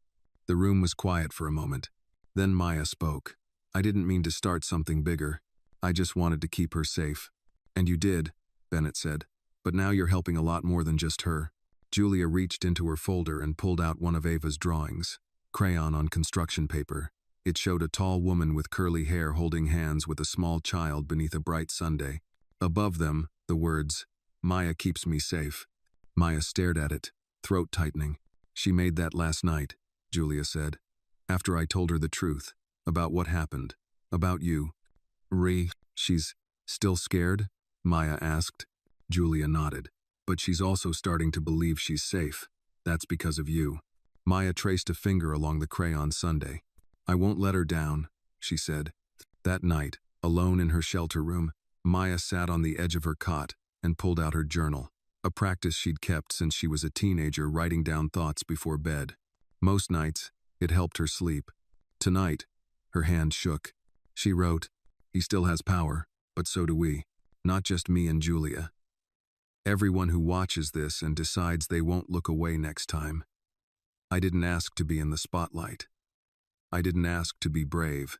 A: The room was quiet for a moment. Then Maya spoke. "I didn't mean to start something bigger. I just wanted to keep her safe." "And you did," Bennett said. "But now you're helping a lot more than just her." Julia reached into her folder and pulled out one of Ava's drawings, crayon on construction paper. It showed a tall woman with curly hair holding hands with a small child beneath a bright Sunday. Above them, the words, "Maya keeps me safe." Maya stared at it, throat tightening. "She made that last night," Julia said, "after I told her the truth, about what happened, about you." She's still scared?" Maya asked. Julia nodded. "But she's also starting to believe she's safe. That's because of you." Maya traced a finger along the crayon Sunday. "I won't let her down," she said. That night, alone in her shelter room, Maya sat on the edge of her cot and pulled out her journal, a practice she'd kept since she was a teenager, writing down thoughts before bed. Most nights, it helped her sleep. Tonight, her hand shook. She wrote, "He still has power, but so do we. Not just me and Julia. Everyone who watches this and decides they won't look away next time. I didn't ask to be in the spotlight. I didn't ask to be brave.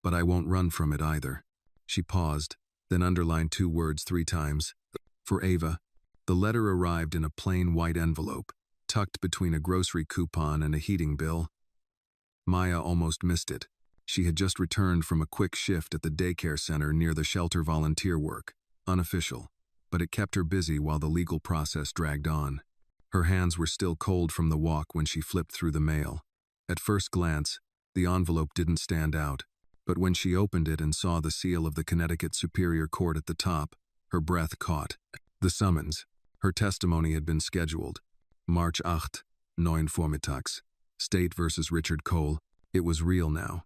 A: But I won't run from it either." She paused, then underlined 2 words 3 times. "For Ava." The letter arrived in a plain white envelope, tucked between a grocery coupon and a heating bill. Maya almost missed it. She had just returned from a quick shift at the daycare center near the shelter, volunteer work, unofficial, but it kept her busy while the legal process dragged on. Her hands were still cold from the walk when she flipped through the mail. At first glance, The envelope didn't stand out, but when she opened it and saw the seal of the Connecticut Superior Court at the top, her breath caught. The summons. Her testimony had been scheduled. March 8, 9 vormittags. State versus Richard Cole. It was real now.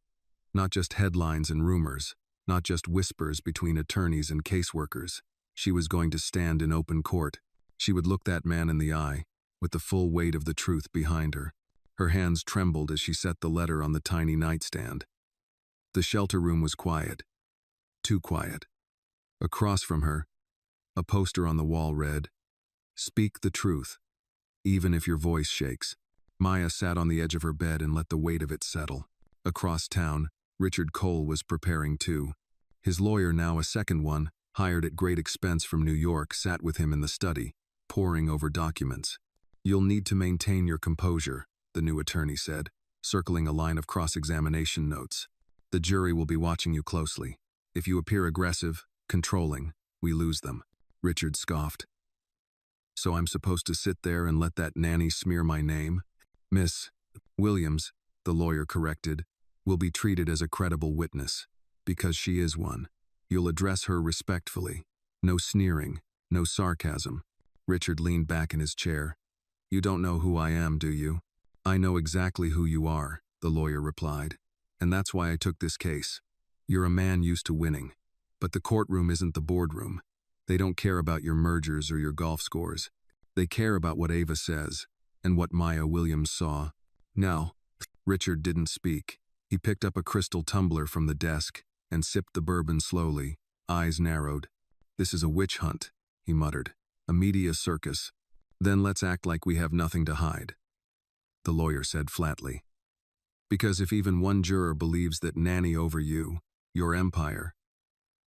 A: Not just headlines and rumors, not just whispers between attorneys and caseworkers. She was going to stand in open court. She would look that man in the eye, with the full weight of the truth behind her. Her hands trembled as she set the letter on the tiny nightstand. The shelter room was quiet. Too quiet. Across from her, a poster on the wall read, "Speak the truth, even if your voice shakes." Maya sat on the edge of her bed and let the weight of it settle. Across town, Richard Cole was preparing too. His lawyer, now a second one, hired at great expense from New York, sat with him in the study, poring over documents. "You'll need to maintain your composure," the new attorney said, circling a line of cross-examination notes. "The jury will be watching you closely. If you appear aggressive, controlling, we lose them." Richard scoffed. "So I'm supposed to sit there and let that nanny smear my name?" "Miss Williams," the lawyer corrected, "will be treated as a credible witness, because she is one. You'll address her respectfully. No sneering, no sarcasm." Richard leaned back in his chair. "You don't know who I am, do you?" "I know exactly who you are," the lawyer replied, "and that's why I took this case. You're a man used to winning, but the courtroom isn't the boardroom. They don't care about your mergers or your golf scores. They care about what Ava says, and what Maya Williams saw." "Now," Richard didn't speak. He picked up a crystal tumbler from the desk and sipped the bourbon slowly, eyes narrowed. "This is a witch hunt," he muttered. "A media circus. Then let's act like we have nothing to hide," the lawyer said flatly. "Because if even one juror believes that nanny over you, your empire,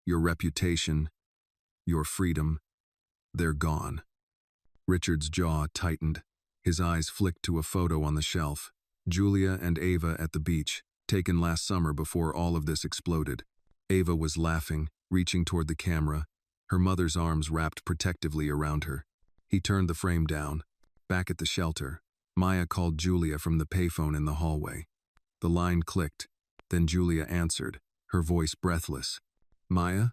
A: your reputation, your freedom, they're gone." Richard's jaw tightened. His eyes flicked to a photo on the shelf. Julia and Ava at the beach, taken last summer before all of this exploded. Ava was laughing, reaching toward the camera, her mother's arms wrapped protectively around her. He turned the frame down. Back at the shelter, Maya called Julia from the payphone in the hallway. The line clicked. Then Julia answered, her voice breathless. "Maya?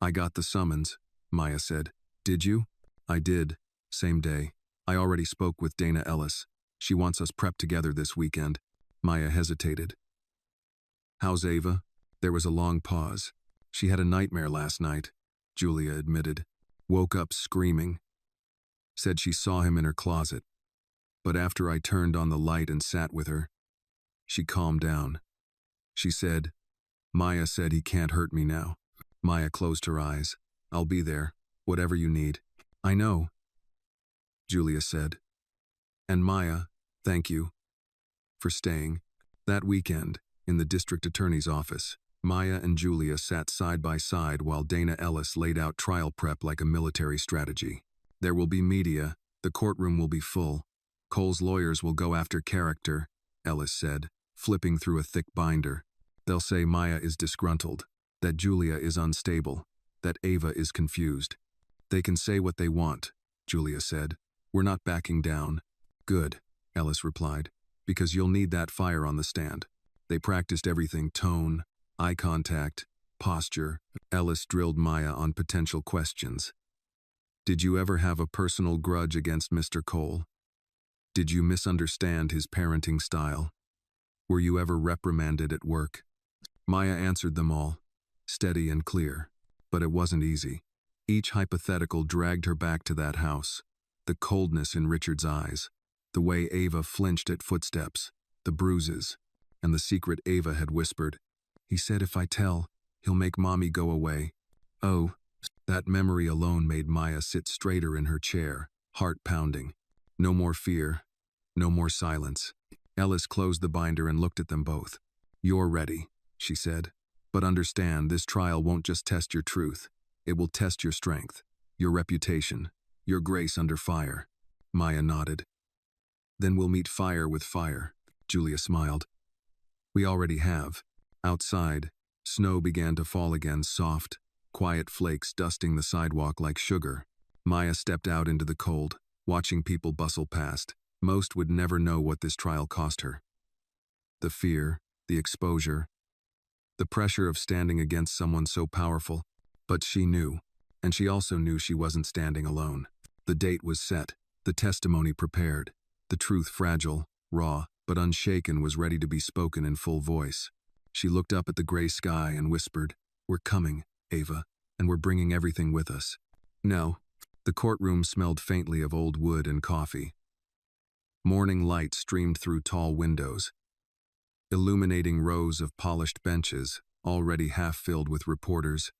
A: I got the summons," Maya said. "Did you?" "I did. Same day. I already spoke with Dana Ellis. She wants us prepped together this weekend." Maya hesitated. "How's Ava?" There was a long pause. "She had a nightmare last night," Julia admitted. "Woke up screaming. Said she saw him in her closet. But after I turned on the light and sat with her, she calmed down. She said, 'Maya said he can't hurt me now.'" Maya closed her eyes. "I'll be there, whatever you need." "I know," Julia said. "And Maya, thank you for staying." That weekend, in the district attorney's office, Maya and Julia sat side by side while Dana Ellis laid out trial prep like a military strategy. "There will be media, the courtroom will be full. Cole's lawyers will go after character," Ellis said, flipping through a thick binder. "They'll say Maya is disgruntled, that Julia is unstable, that Ava is confused. They can say what they want," Julia said. "We're not backing down." "Good," Ellis replied, "because you'll need that fire on the stand." They practiced everything: tone, eye contact, posture. Ellis drilled Maya on potential questions. "Did you ever have a personal grudge against Mr. Cole? Did you misunderstand his parenting style? Were you ever reprimanded at work?" Maya answered them all, steady and clear, but it wasn't easy. Each hypothetical dragged her back to that house. The coldness in Richard's eyes, the way Ava flinched at footsteps, the bruises, and the secret Ava had whispered. "He said if I tell, he'll make Mommy go away." Oh, that memory alone made Maya sit straighter in her chair, heart pounding. No more fear, no more silence. Ellis closed the binder and looked at them both. "You're ready," she said. "But understand, this trial won't just test your truth. It will test your strength, your reputation, your grace under fire." Maya nodded. "Then we'll meet fire with fire," Julia smiled. "We already have." Outside, snow began to fall again, soft, quiet flakes dusting the sidewalk like sugar. Maya stepped out into the cold, watching people bustle past. Most would never know what this trial cost her. The fear, the exposure, the pressure of standing against someone so powerful. But she knew, and she also knew she wasn't standing alone. The date was set, the testimony prepared, the truth fragile, raw, but unshaken was ready to be spoken in full voice. She looked up at the gray sky and whispered, "We're coming, Ava, and we're bringing everything with us." No. The courtroom smelled faintly of old wood and coffee. Morning light streamed through tall windows, illuminating rows of polished benches, already half filled with reporters,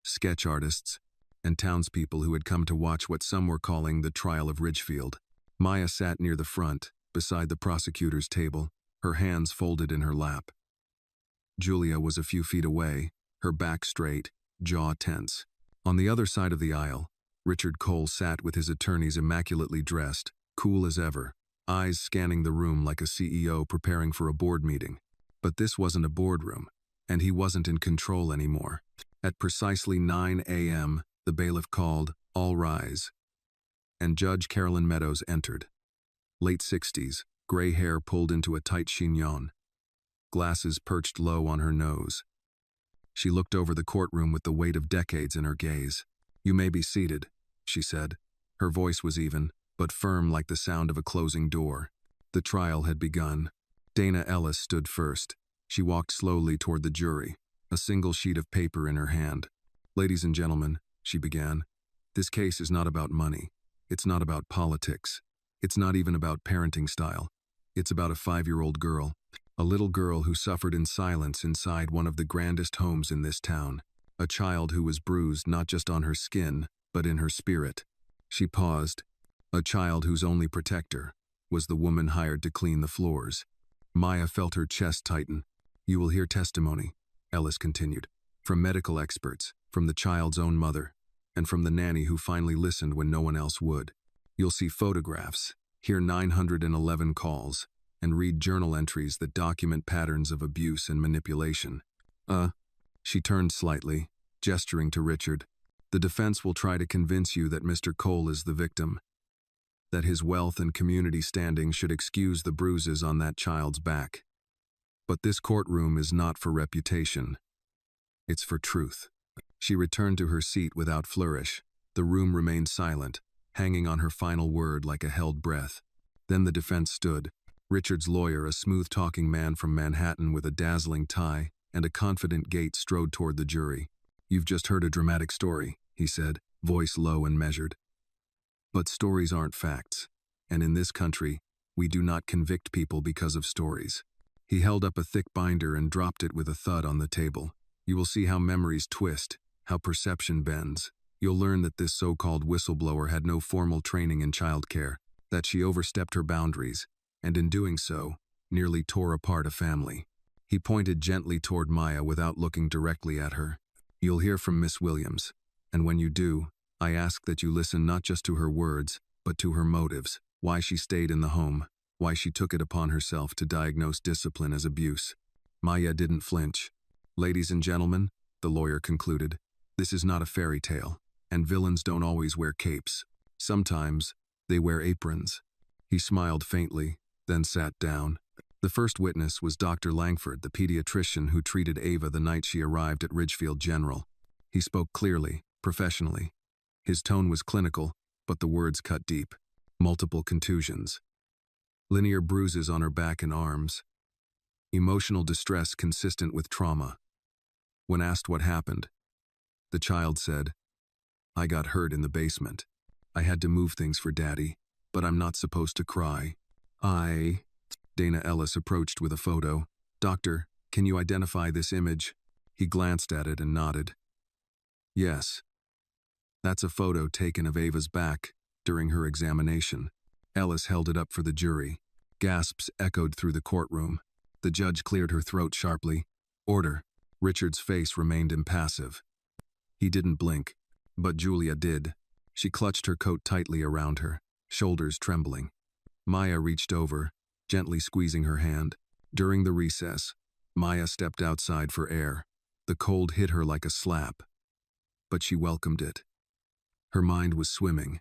A: sketch artists, and townspeople who had come to watch what some were calling the trial of Ridgefield. Maya sat near the front, beside the prosecutor's table, her hands folded in her lap. Julia was a few feet away, her back straight, jaw tense. On the other side of the aisle, Richard Cole sat with his attorneys immaculately dressed, cool as ever, eyes scanning the room like a CEO preparing for a board meeting. But this wasn't a boardroom, and he wasn't in control anymore. At precisely 9 a.m., the bailiff called, "All rise," and Judge Carolyn Meadows entered. Late 60s, gray hair pulled into a tight chignon, glasses perched low on her nose. She looked over the courtroom with the weight of decades in her gaze. "You may be seated," she said. Her voice was even, but firm like the sound of a closing door. The trial had begun. Dana Ellis stood first. She walked slowly toward the jury, a single sheet of paper in her hand. "Ladies and gentlemen," she began, "this case is not about money. It's not about politics. It's not even about parenting style. It's about a 5-year-old girl. A little girl who suffered in silence inside one of the grandest homes in this town. A child who was bruised not just on her skin, but in her spirit." She paused. A child whose only protector was the woman hired to clean the floors. Maya felt her chest tighten. "You will hear testimony," Ellis continued, "from medical experts, from the child's own mother, and from the nanny who finally listened when no one else would. You'll see photographs, hear 911 calls, and read journal entries that document patterns of abuse and manipulation. She turned slightly, gesturing to Richard. "The defense will try to convince you that Mr. Cole is the victim, that his wealth and community standing should excuse the bruises on that child's back. But this courtroom is not for reputation. It's for truth." She returned to her seat without flourish. The room remained silent, hanging on her final word like a held breath. Then the defense stood. Richard's lawyer, a smooth-talking man from Manhattan with a dazzling tie and a confident gait, strode toward the jury. "You've just heard a dramatic story," he said, voice low and measured. "But stories aren't facts, and in this country, we do not convict people because of stories." He held up a thick binder and dropped it with a thud on the table. "You will see how memories twist, how perception bends. You'll learn that this so-called whistleblower had no formal training in childcare, that she overstepped her boundaries, and in doing so, nearly tore apart a family." He pointed gently toward Maya without looking directly at her. "You'll hear from Miss Williams, and when you do, I ask that you listen not just to her words, but to her motives, why she stayed in the home, why she took it upon herself to diagnose discipline as abuse." Maya didn't flinch. "Ladies and gentlemen," the lawyer concluded, "this is not a fairy tale, and villains don't always wear capes. Sometimes, they wear aprons." He smiled faintly, then sat down. The first witness was Dr. Langford, the pediatrician who treated Ava the night she arrived at Ridgefield General. He spoke clearly, professionally. His tone was clinical, but the words cut deep. Multiple contusions. Linear bruises on her back and arms. Emotional distress consistent with trauma. When asked what happened, the child said, "I got hurt in the basement. I had to move things for Daddy, but I'm not supposed to cry. Dana Ellis approached with a photo. "Doctor, can you identify this image?" He glanced at it and nodded. "Yes. That's a photo taken of Ava's back during her examination." Ellis held it up for the jury. Gasps echoed through the courtroom. The judge cleared her throat sharply. "Order." Richard's face remained impassive. He didn't blink, but Julia did. She clutched her coat tightly around her, shoulders trembling. Maya reached over, gently squeezing her hand. During the recess, Maya stepped outside for air. The cold hit her like a slap, but she welcomed it. Her mind was swimming,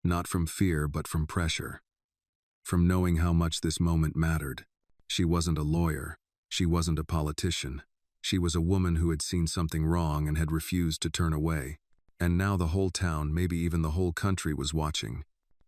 A: not from fear but from pressure, from knowing how much this moment mattered. She wasn't a lawyer, She wasn't a politician. She was a woman who had seen something wrong and had refused to turn away. And now the whole town, maybe even the whole country, was watching.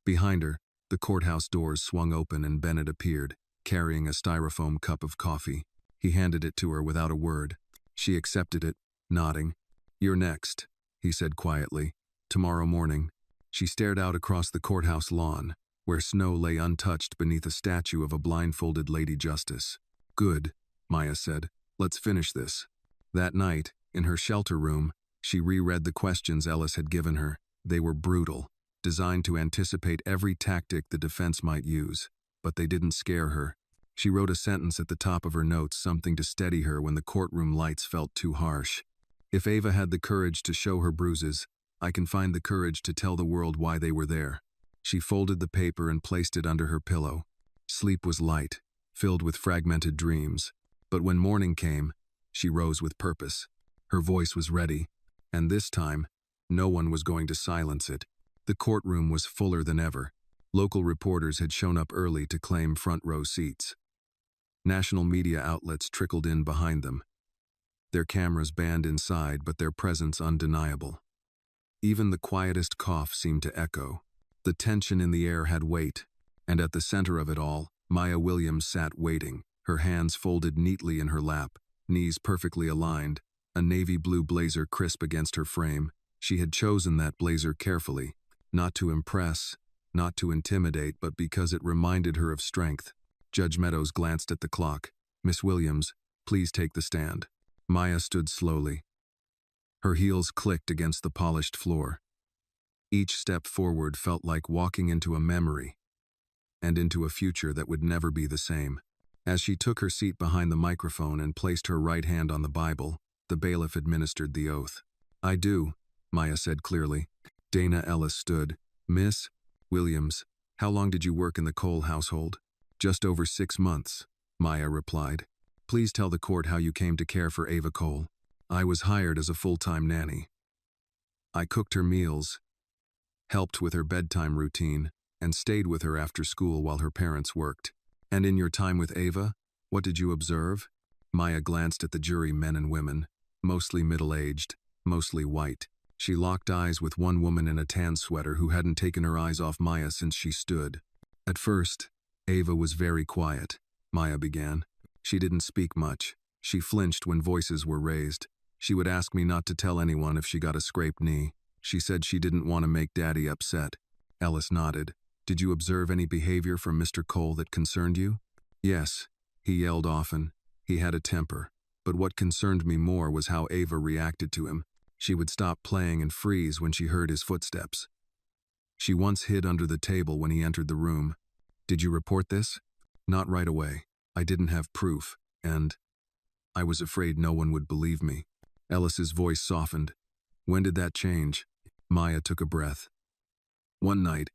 A: Behind her, the courthouse doors swung open and Bennett appeared, carrying a styrofoam cup of coffee. He handed it to her without a word. She accepted it, nodding. "You're next," he said quietly. "Tomorrow morning." She stared out across the courthouse lawn, where snow lay untouched beneath a statue of a blindfolded Lady Justice. "Good," Maya said. "Let's finish this." That night, in her shelter room, she reread the questions Ellis had given her. They were brutal, designed to anticipate every tactic the defense might use, but they didn't scare her. She wrote a sentence at the top of her notes, something to steady her when the courtroom lights felt too harsh. "If Ava had the courage to show her bruises, I can find the courage to tell the world why they were there." She folded the paper and placed it under her pillow. Sleep was light, filled with fragmented dreams. But when morning came, she rose with purpose. Her voice was ready, and this time, no one was going to silence it. The courtroom was fuller than ever. Local reporters had shown up early to claim front-row seats. National media outlets trickled in behind them, their cameras banned inside, but their presence undeniable. Even the quietest cough seemed to echo. The tension in the air had weight, and at the center of it all, Maya Williams sat waiting, her hands folded neatly in her lap, knees perfectly aligned, a navy blue blazer crisp against her frame. She had chosen that blazer carefully, not to impress, not to intimidate, but because it reminded her of strength. Judge Meadows glanced at the clock. "Miss Williams, please take the stand." Maya stood slowly. Her heels clicked against the polished floor. Each step forward felt like walking into a memory, and into a future that would never be the same. As she took her seat behind the microphone and placed her right hand on the Bible, the bailiff administered the oath. "I do," Maya said clearly. Dana Ellis stood. "Miss Williams, how long did you work in the Cole household?" "Just over 6 months," Maya replied. "Please tell the court how you came to care for Ava Cole." "I was hired as a full-time nanny. I cooked her meals, helped with her bedtime routine, and stayed with her after school while her parents worked." "And in your time with Ava, what did you observe?" Maya glanced at the jury, men and women, mostly middle-aged, mostly white. She locked eyes with one woman in a tan sweater who hadn't taken her eyes off Maya since she stood. "At first, Ava was very quiet," Maya began. "She didn't speak much. She flinched when voices were raised. She would ask me not to tell anyone if she got a scraped knee. She said she didn't want to make Daddy upset." Ellis nodded. "Did you observe any behavior from Mr. Cole that concerned you?" "Yes. He yelled often. He had a temper. But what concerned me more was how Ava reacted to him. She would stop playing and freeze when she heard his footsteps. She once hid under the table when he entered the room." "Did you report this?" "Not right away. I didn't have proof, and I was afraid no one would believe me." Ellis's voice softened. "When did that change?" Maya took a breath. "One night,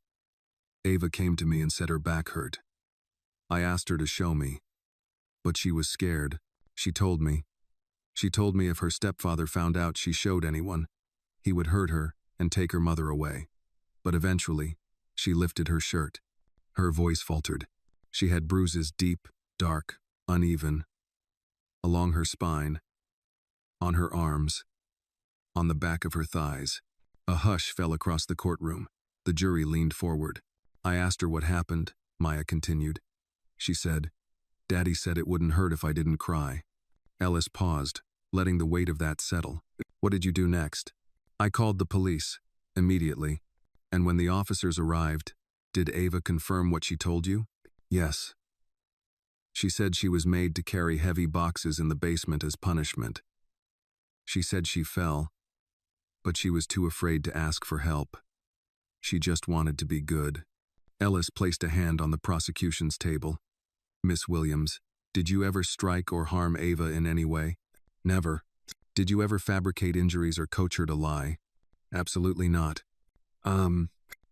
A: Ava came to me and said her back hurt. I asked her to show me, but she was scared. She told me if her stepfather found out she showed anyone, he would hurt her and take her mother away. But eventually, she lifted her shirt." Her voice faltered. She had bruises deep, dark, uneven, along her spine, on her arms, on the back of her thighs. A hush fell across the courtroom. The jury leaned forward. "I asked her what happened," Maya continued. "She said, Daddy said it wouldn't hurt if I didn't cry." Ellis paused, letting the weight of that settle. "What did you do next?" "I called the police, immediately. And when the officers arrived, did Ava confirm what she told you?" "Yes. She said she was made to carry heavy boxes in the basement as punishment. She said she fell, but she was too afraid to ask for help. She just wanted to be good." Ellis placed a hand on the prosecution's table. "Miss Williams, did you ever strike or harm Ava in any way?" "Never." "Did you ever fabricate injuries or coach her to lie?" "Absolutely not."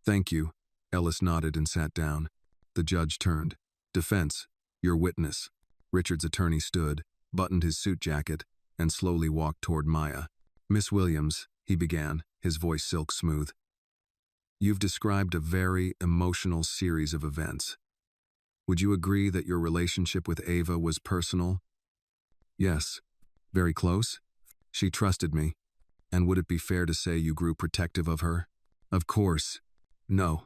A: Thank you." Ellis nodded and sat down. The judge turned. "Defense, your witness." Richard's attorney stood, buttoned his suit jacket, and slowly walked toward Maya. "Miss Williams," he began, his voice silk smooth, "you've described a very emotional series of events. Would you agree that your relationship with Ava was personal, Yes. Very close? She trusted me. And would it be fair to say you grew protective of her? Of course. No.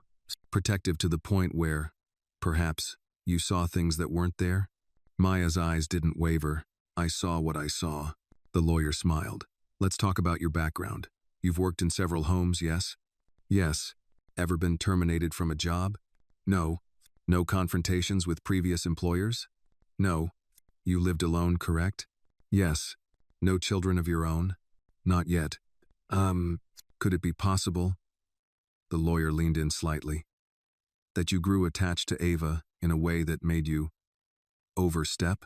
A: Protective to the point where, perhaps, you saw things that weren't there? Maya's eyes didn't waver. I saw what I saw. The lawyer smiled. Let's talk about your background. You've worked in several homes, yes? Yes. Ever been terminated from a job? No. No confrontations with previous employers? No. You lived alone, correct? Yes. No children of your own? Not yet. Could it be possible? The lawyer leaned in slightly. That you grew attached to Ava in a way that made you overstep?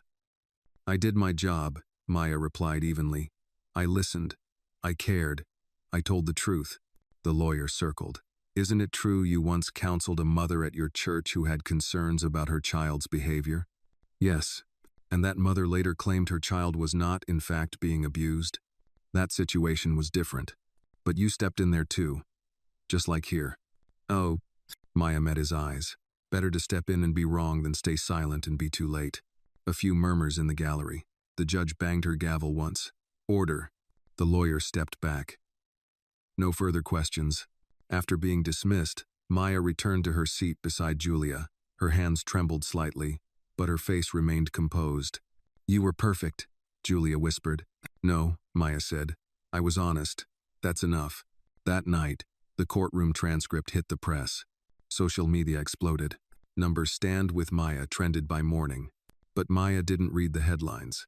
A: I did my job, Maya replied evenly. I listened. I cared. I told the truth. The lawyer circled. Isn't it true you once counseled a mother at your church who had concerns about her child's behavior? Yes. And that mother later claimed her child was not, in fact, being abused? That situation was different. But you stepped in there too. Just like here. Oh, Maya met his eyes. Better to step in and be wrong than stay silent and be too late. A few murmurs in the gallery. The judge banged her gavel once. Order. The lawyer stepped back. No further questions. After being dismissed, Maya returned to her seat beside Julia. Her hands trembled slightly, but her face remained composed. You were perfect, Julia whispered. No, Maya said. I was honest. That's enough. That night, the courtroom transcript hit the press. Social media exploded. Numbers Stand with Maya trended by morning. But Maya didn't read the headlines.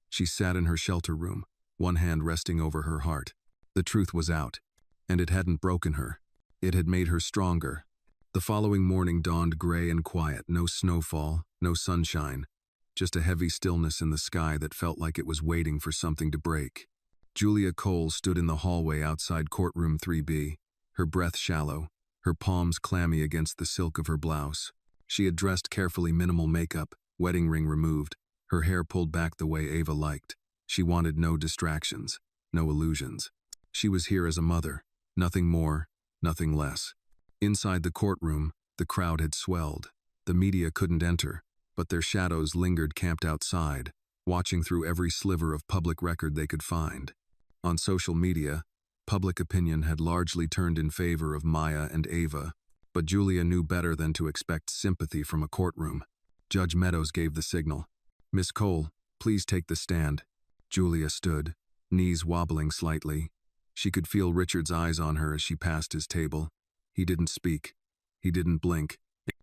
A: She sat in her shelter room, one hand resting over her heart. The truth was out, and it hadn't broken her. It had made her stronger. The following morning dawned gray and quiet, no snowfall, no sunshine, just a heavy stillness in the sky that felt like it was waiting for something to break. Julia Cole stood in the hallway outside courtroom 3B, her breath shallow, her palms clammy against the silk of her blouse. She had dressed carefully, minimal makeup, wedding ring removed, her hair pulled back the way Ava liked. She wanted no distractions, no illusions. She was here as a mother, nothing more, nothing less. Inside the courtroom, the crowd had swelled. The media couldn't enter, but their shadows lingered camped outside, watching through every sliver of public record they could find. On social media, public opinion had largely turned in favor of Maya and Ava, but Julia knew better than to expect sympathy from a courtroom. Judge Meadows gave the signal. Miss Cole, please take the stand. Julia stood, knees wobbling slightly. She could feel Richard's eyes on her as she passed his table. He didn't speak. He didn't blink.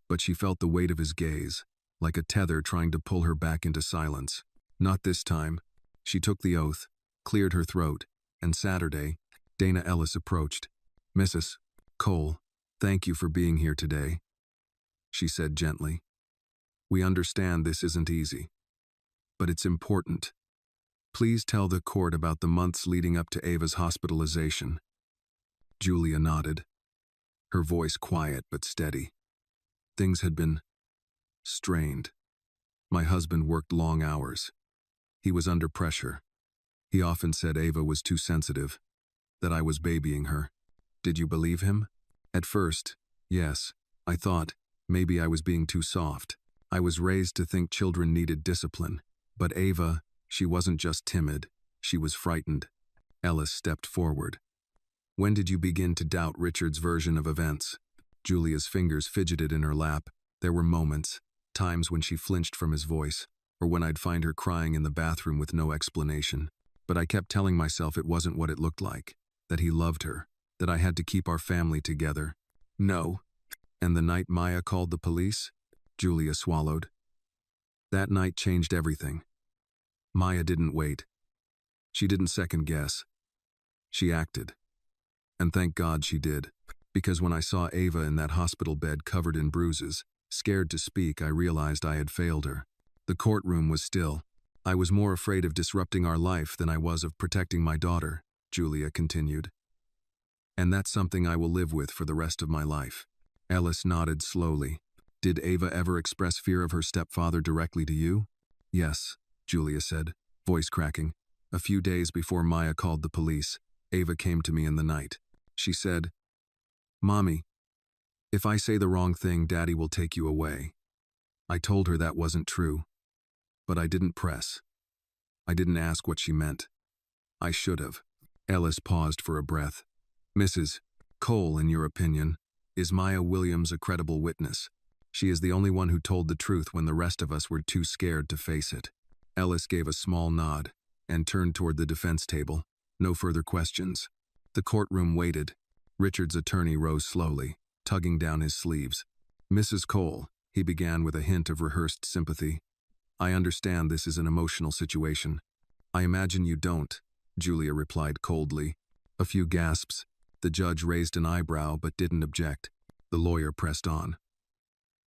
A: But she felt the weight of his gaze, like a tether trying to pull her back into silence. Not this time. She took the oath, cleared her throat, and Saturday, Dana Ellis approached. Mrs. Cole, thank you for being here today, she said gently. We understand this isn't easy, but it's important. Please tell the court about the months leading up to Ava's hospitalization. Julia nodded, her voice quiet but steady. Things had been strained. My husband worked long hours. He was under pressure. He often said Ava was too sensitive, that I was babying her. Did you believe him? At first, yes. I thought maybe I was being too soft. I was raised to think children needed discipline. But Ava, she wasn't just timid, she was frightened. Ellis stepped forward. When did you begin to doubt Richard's version of events? Julia's fingers fidgeted in her lap. There were moments, times when she flinched from his voice, or when I'd find her crying in the bathroom with no explanation. But I kept telling myself it wasn't what it looked like, that he loved her, that I had to keep our family together. No. And the night Maya called the police? Julia swallowed. That night changed everything. Maya didn't wait. She didn't second guess. She acted. And thank God she did. Because when I saw Ava in that hospital bed covered in bruises, scared to speak, I realized I had failed her. The courtroom was still. I was more afraid of disrupting our life than I was of protecting my daughter, Julia continued. And that's something I will live with for the rest of my life. Ellis nodded slowly. Did Ava ever express fear of her stepfather directly to you? Yes, Julia said, voice cracking. A few days before Maya called the police, Ava came to me in the night. She said, Mommy, if I say the wrong thing, Daddy will take you away. I told her that wasn't true, but I didn't press. I didn't ask what she meant. I should have. Ellis paused for a breath. Mrs. Cole, in your opinion, is Maya Williams a credible witness? She is the only one who told the truth when the rest of us were too scared to face it. Ellis gave a small nod and turned toward the defense table. No further questions. The courtroom waited. Richard's attorney rose slowly, tugging down his sleeves. Mrs. Cole, he began with a hint of rehearsed sympathy. I understand this is an emotional situation. I imagine you don't, Julia replied coldly. A few gasps. The judge raised an eyebrow but didn't object. The lawyer pressed on.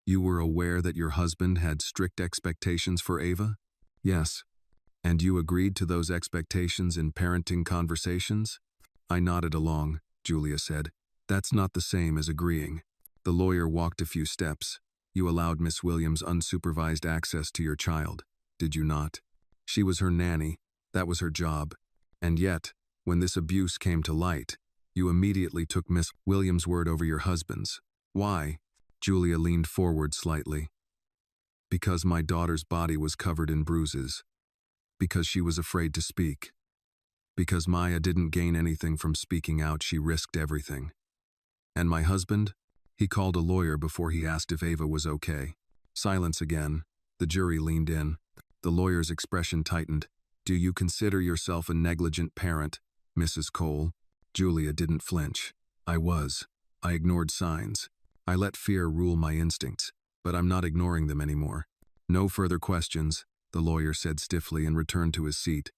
A: You were aware that your husband had strict expectations for Ava? Yes. And you agreed to those expectations in parenting conversations? I nodded along, Julia said. That's not the same as agreeing. The lawyer walked a few steps. You allowed Miss Williams unsupervised access to your child, did you not? She was her nanny. That was her job. And yet, when this abuse came to light, you immediately took Miss Williams' word over your husband's. Why? Julia leaned forward slightly. Because my daughter's body was covered in bruises. Because she was afraid to speak. Because Maya didn't gain anything from speaking out, she risked everything. And my husband? He called a lawyer before he asked if Ava was okay. Silence again. The jury leaned in. The lawyer's expression tightened. Do you consider yourself a negligent parent, Mrs. Cole? Julia didn't flinch. I was. I ignored signs. I let fear rule my instincts, but I'm not ignoring them anymore. No further questions, the lawyer said stiffly and returned to his seat.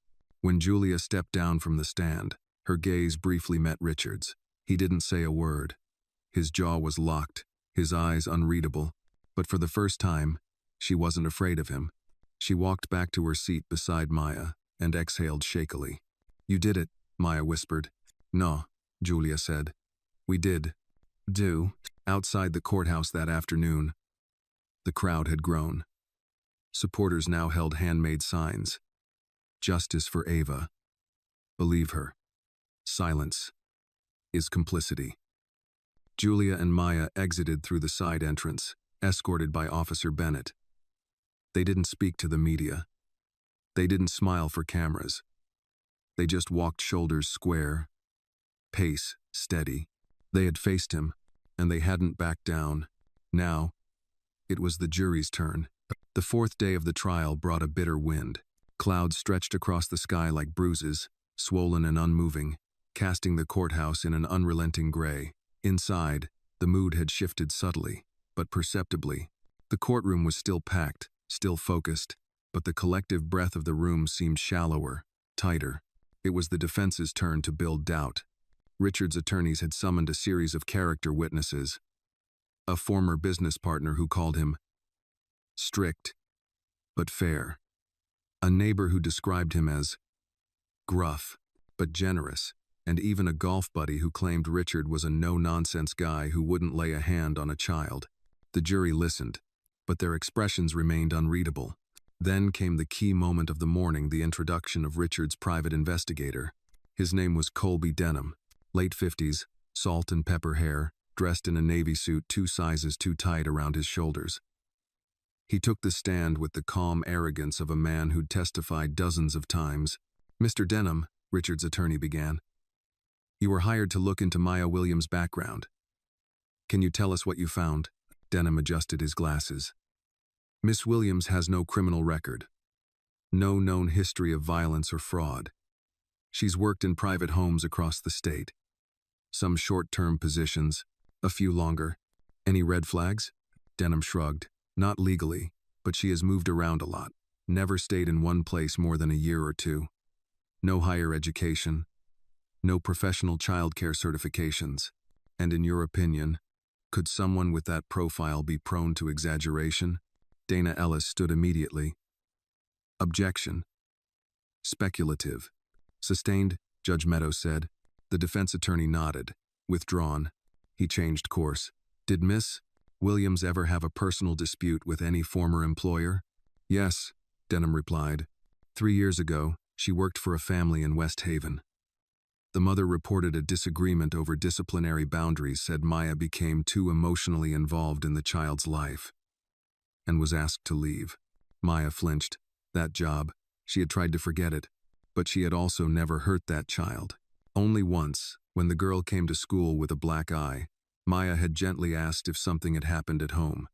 A: When Julia stepped down from the stand, her gaze briefly met Richard's. He didn't say a word. His jaw was locked, his eyes unreadable, but for the first time, she wasn't afraid of him. She walked back to her seat beside Maya and exhaled shakily. You did it, Maya whispered. No, Julia said. We did. Do. Outside the courthouse that afternoon, the crowd had grown. Supporters now held handmade signs. Justice for Ava. Believe her. Silence is complicity. Julia and Maya exited through the side entrance, escorted by Officer Bennett. They didn't speak to the media. They didn't smile for cameras. They just walked shoulders square, pace steady. They had faced him, and they hadn't backed down. Now, it was the jury's turn. The fourth day of the trial brought a bitter wind. Clouds stretched across the sky like bruises, swollen and unmoving, casting the courthouse in an unrelenting gray. Inside, the mood had shifted subtly, but perceptibly. The courtroom was still packed, still focused, but the collective breath of the room seemed shallower, tighter. It was the defense's turn to build doubt. Richard's attorneys had summoned a series of character witnesses. A former business partner who called him strict, but fair. A neighbor who described him as gruff, but generous, and even a golf buddy who claimed Richard was a no-nonsense guy who wouldn't lay a hand on a child. The jury listened, but their expressions remained unreadable. Then came the key moment of the morning, the introduction of Richard's private investigator. His name was Colby Denham, late 50s, salt and pepper hair, dressed in a navy suit 2 sizes too tight around his shoulders. He took the stand with the calm arrogance of a man who'd testified dozens of times. Mr. Denham, Richard's attorney began, you were hired to look into Maya Williams' background. Can you tell us what you found? Denham adjusted his glasses. Miss Williams has no criminal record. No known history of violence or fraud. She's worked in private homes across the state. Some short-term positions, a few longer. Any red flags? Denham shrugged. Not legally, but she has moved around a lot. Never stayed in one place more than a year or two. No higher education. No professional childcare certifications. And in your opinion, could someone with that profile be prone to exaggeration? Dana Ellis stood immediately. Objection. Speculative. Sustained, Judge Meadows said. The defense attorney nodded. Withdrawn. He changed course. Did Miss Williams ever have a personal dispute with any former employer? Yes, Denham replied. 3 years ago, she worked for a family in West Haven. The mother reported a disagreement over disciplinary boundaries, said Maya became too emotionally involved in the child's life and was asked to leave. Maya flinched. That job, She had tried to forget it, but she had also never hurt that child. Only once, when the girl came to school with a black eye, Maya had gently asked if something had happened at home.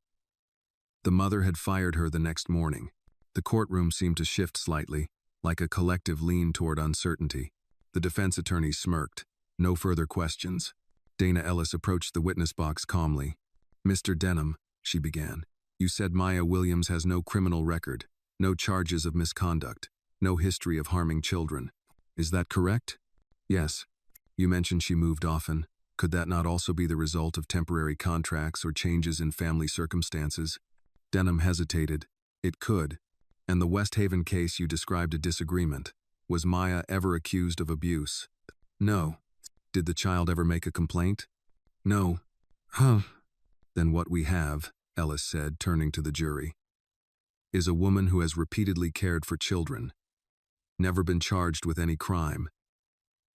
A: The mother had fired her the next morning. The courtroom seemed to shift slightly, like a collective lean toward uncertainty. The defense attorney smirked. No further questions. Dana Ellis approached the witness box calmly. "Mr. Denham," she began, "you said Maya Williams has no criminal record, no charges of misconduct, no history of harming children. Is that correct?" "Yes. You mentioned she moved often. Could that not also be the result of temporary contracts or changes in family circumstances?" Denham hesitated. "It could. And the West Haven case you described a disagreement. Was Maya ever accused of abuse?" "No." "Did the child ever make a complaint?" "No." "Huh. Then what we have," Ellis said, turning to the jury, "is a woman who has repeatedly cared for children, never been charged with any crime,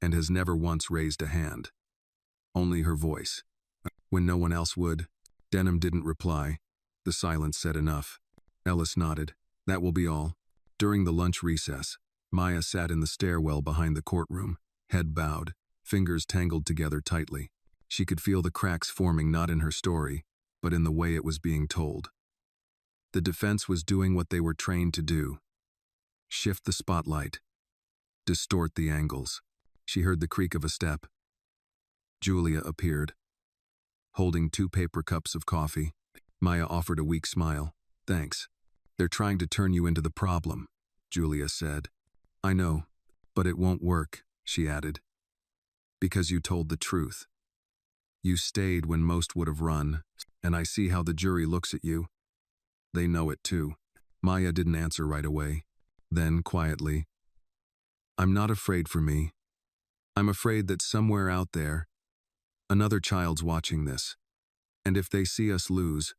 A: and has never once raised a hand. Only her voice. When no one else would." Denham didn't reply. The silence said enough. Ellis nodded. "That will be all." During the lunch recess, Maya sat in the stairwell behind the courtroom, head bowed, fingers tangled together tightly. She could feel the cracks forming not in her story, but in the way it was being told. The defense was doing what they were trained to do. Shift the spotlight. Distort the angles. She heard the creak of a step. Julia appeared, holding 2 paper cups of coffee. Maya offered a weak smile. "Thanks. They're trying to turn you into the problem," Julia said. "I know, but it won't work," she added. "Because you told the truth. You stayed when most would have run, and I see how the jury looks at you. They know it too." Maya didn't answer right away. Then, quietly, "I'm not afraid for me. I'm afraid that somewhere out there, another child's watching this. And if they see us lose,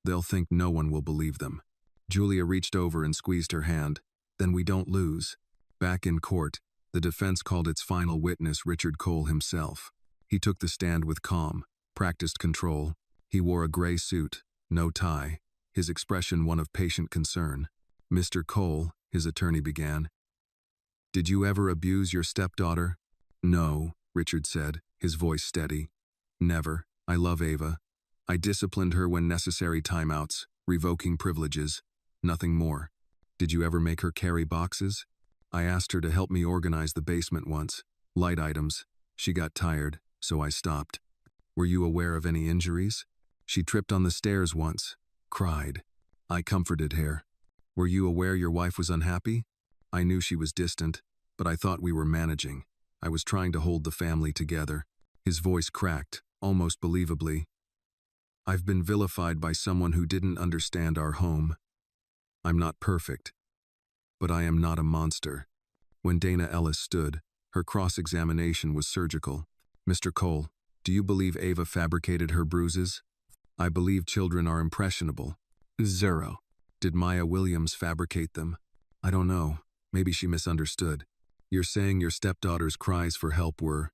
A: they'll think no one will believe them." Julia reached over and squeezed her hand. "Then we don't lose." Back in court, the defense called its final witness Richard Cole himself. He took the stand with calm, practiced control. He wore a gray suit, no tie, his expression one of patient concern. "Mr. Cole," his attorney began, "did you ever abuse your stepdaughter?" "No," Richard said, his voice steady. "Never. I love Ava. I disciplined her when necessary timeouts, revoking privileges. Nothing more. Did you ever make her carry boxes? I asked her to help me organize the basement once. Light items. She got tired, so I stopped. Were you aware of any injuries? She tripped on the stairs once. Cried. I comforted her. Were you aware your wife was unhappy? I knew she was distant, but I thought we were managing. I was trying to hold the family together." His voice cracked, almost believably. "I've been vilified by someone who didn't understand our home. I'm not perfect, but I am not a monster." When Dana Ellis stood, her cross-examination was surgical. "Mr. Cole, do you believe Ava fabricated her bruises?" "I believe children are impressionable." "Zero." "Did Maya Williams fabricate them?" "I don't know. Maybe she misunderstood." "You're saying your stepdaughter's cries for help were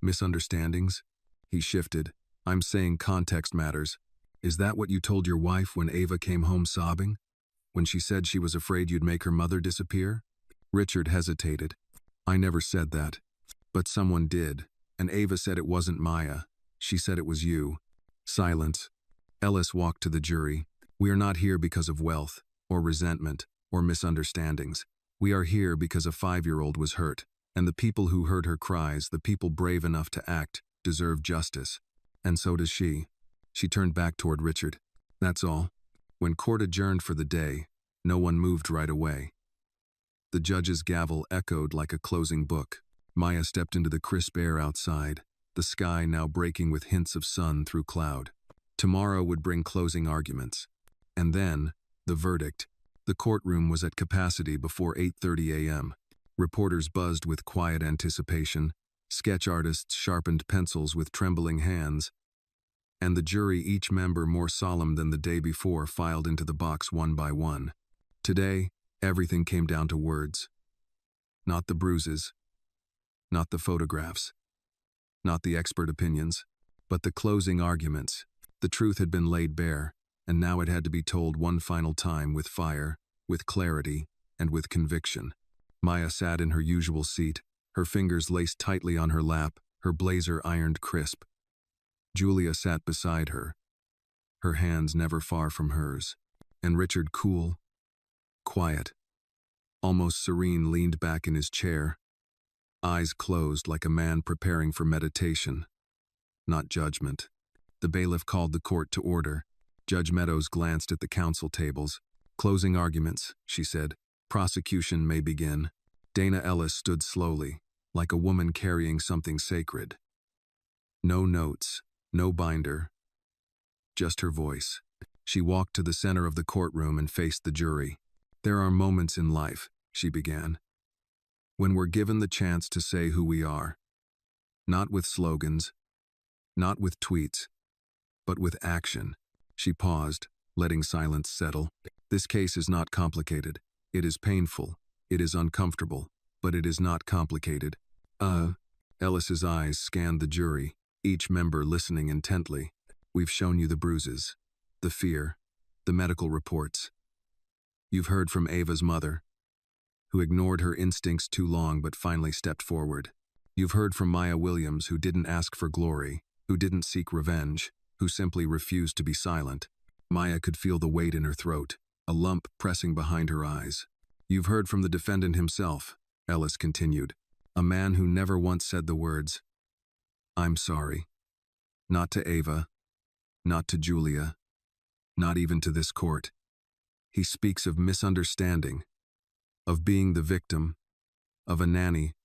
A: misunderstandings?" He shifted. "I'm saying context matters. Is that what you told your wife when Ava came home sobbing? When she said she was afraid you'd make her mother disappear?" Richard hesitated. "I never said that. But someone did, and Ava said it wasn't Maya. She said it was you." Silence. Ellis walked to the jury. "We are not here because of wealth, or resentment, or misunderstandings. We are here because a 5-year-old was hurt, and the people who heard her cries, the people brave enough to act, deserve justice. And so does she." She turned back toward Richard. "That's all." When court adjourned for the day, no one moved right away. The judge's gavel echoed like a closing book. Maya stepped into the crisp air outside, the sky now breaking with hints of sun through cloud. Tomorrow would bring closing arguments. And then, the verdict. The courtroom was at capacity before 8:30 a.m. Reporters buzzed with quiet anticipation. Sketch artists sharpened pencils with trembling hands. And the jury, each member more solemn than the day before, filed into the box one by one. Today, everything came down to words. Not the bruises. Not the photographs. Not the expert opinions. But the closing arguments. The truth had been laid bare, and now it had to be told one final time with fire, with clarity, and with conviction. Maya sat in her usual seat, her fingers laced tightly on her lap, her blazer ironed crisp. Julia sat beside her, her hands never far from hers, and Richard, cool, quiet, almost serene, leaned back in his chair, eyes closed like a man preparing for meditation, not judgment. The bailiff called the court to order. Judge Meadows glanced at the counsel tables. "Closing arguments," she said. "Prosecution may begin." Dana Ellis stood slowly, like a woman carrying something sacred. No notes, no binder, just her voice. She walked to the center of the courtroom and faced the jury. "There are moments in life," she began, "when we're given the chance to say who we are. Not with slogans, not with tweets, but with action." She paused, letting silence settle. "This case is not complicated. It is painful. It is uncomfortable, but it is not complicated." Ellis's eyes scanned the jury, each member listening intently. "We've shown you the bruises, the fear, the medical reports. You've heard from Ava's mother, who ignored her instincts too long but finally stepped forward. You've heard from Maya Williams, who didn't ask for glory, who didn't seek revenge, who simply refused to be silent." Maya could feel the weight in her throat, a lump pressing behind her eyes. "You've heard from the defendant himself," Ellis continued, "a man who never once said the words, 'I'm sorry.' Not to Ava, not to Julia, not even to this court. He speaks of misunderstanding, of being the victim, of a nanny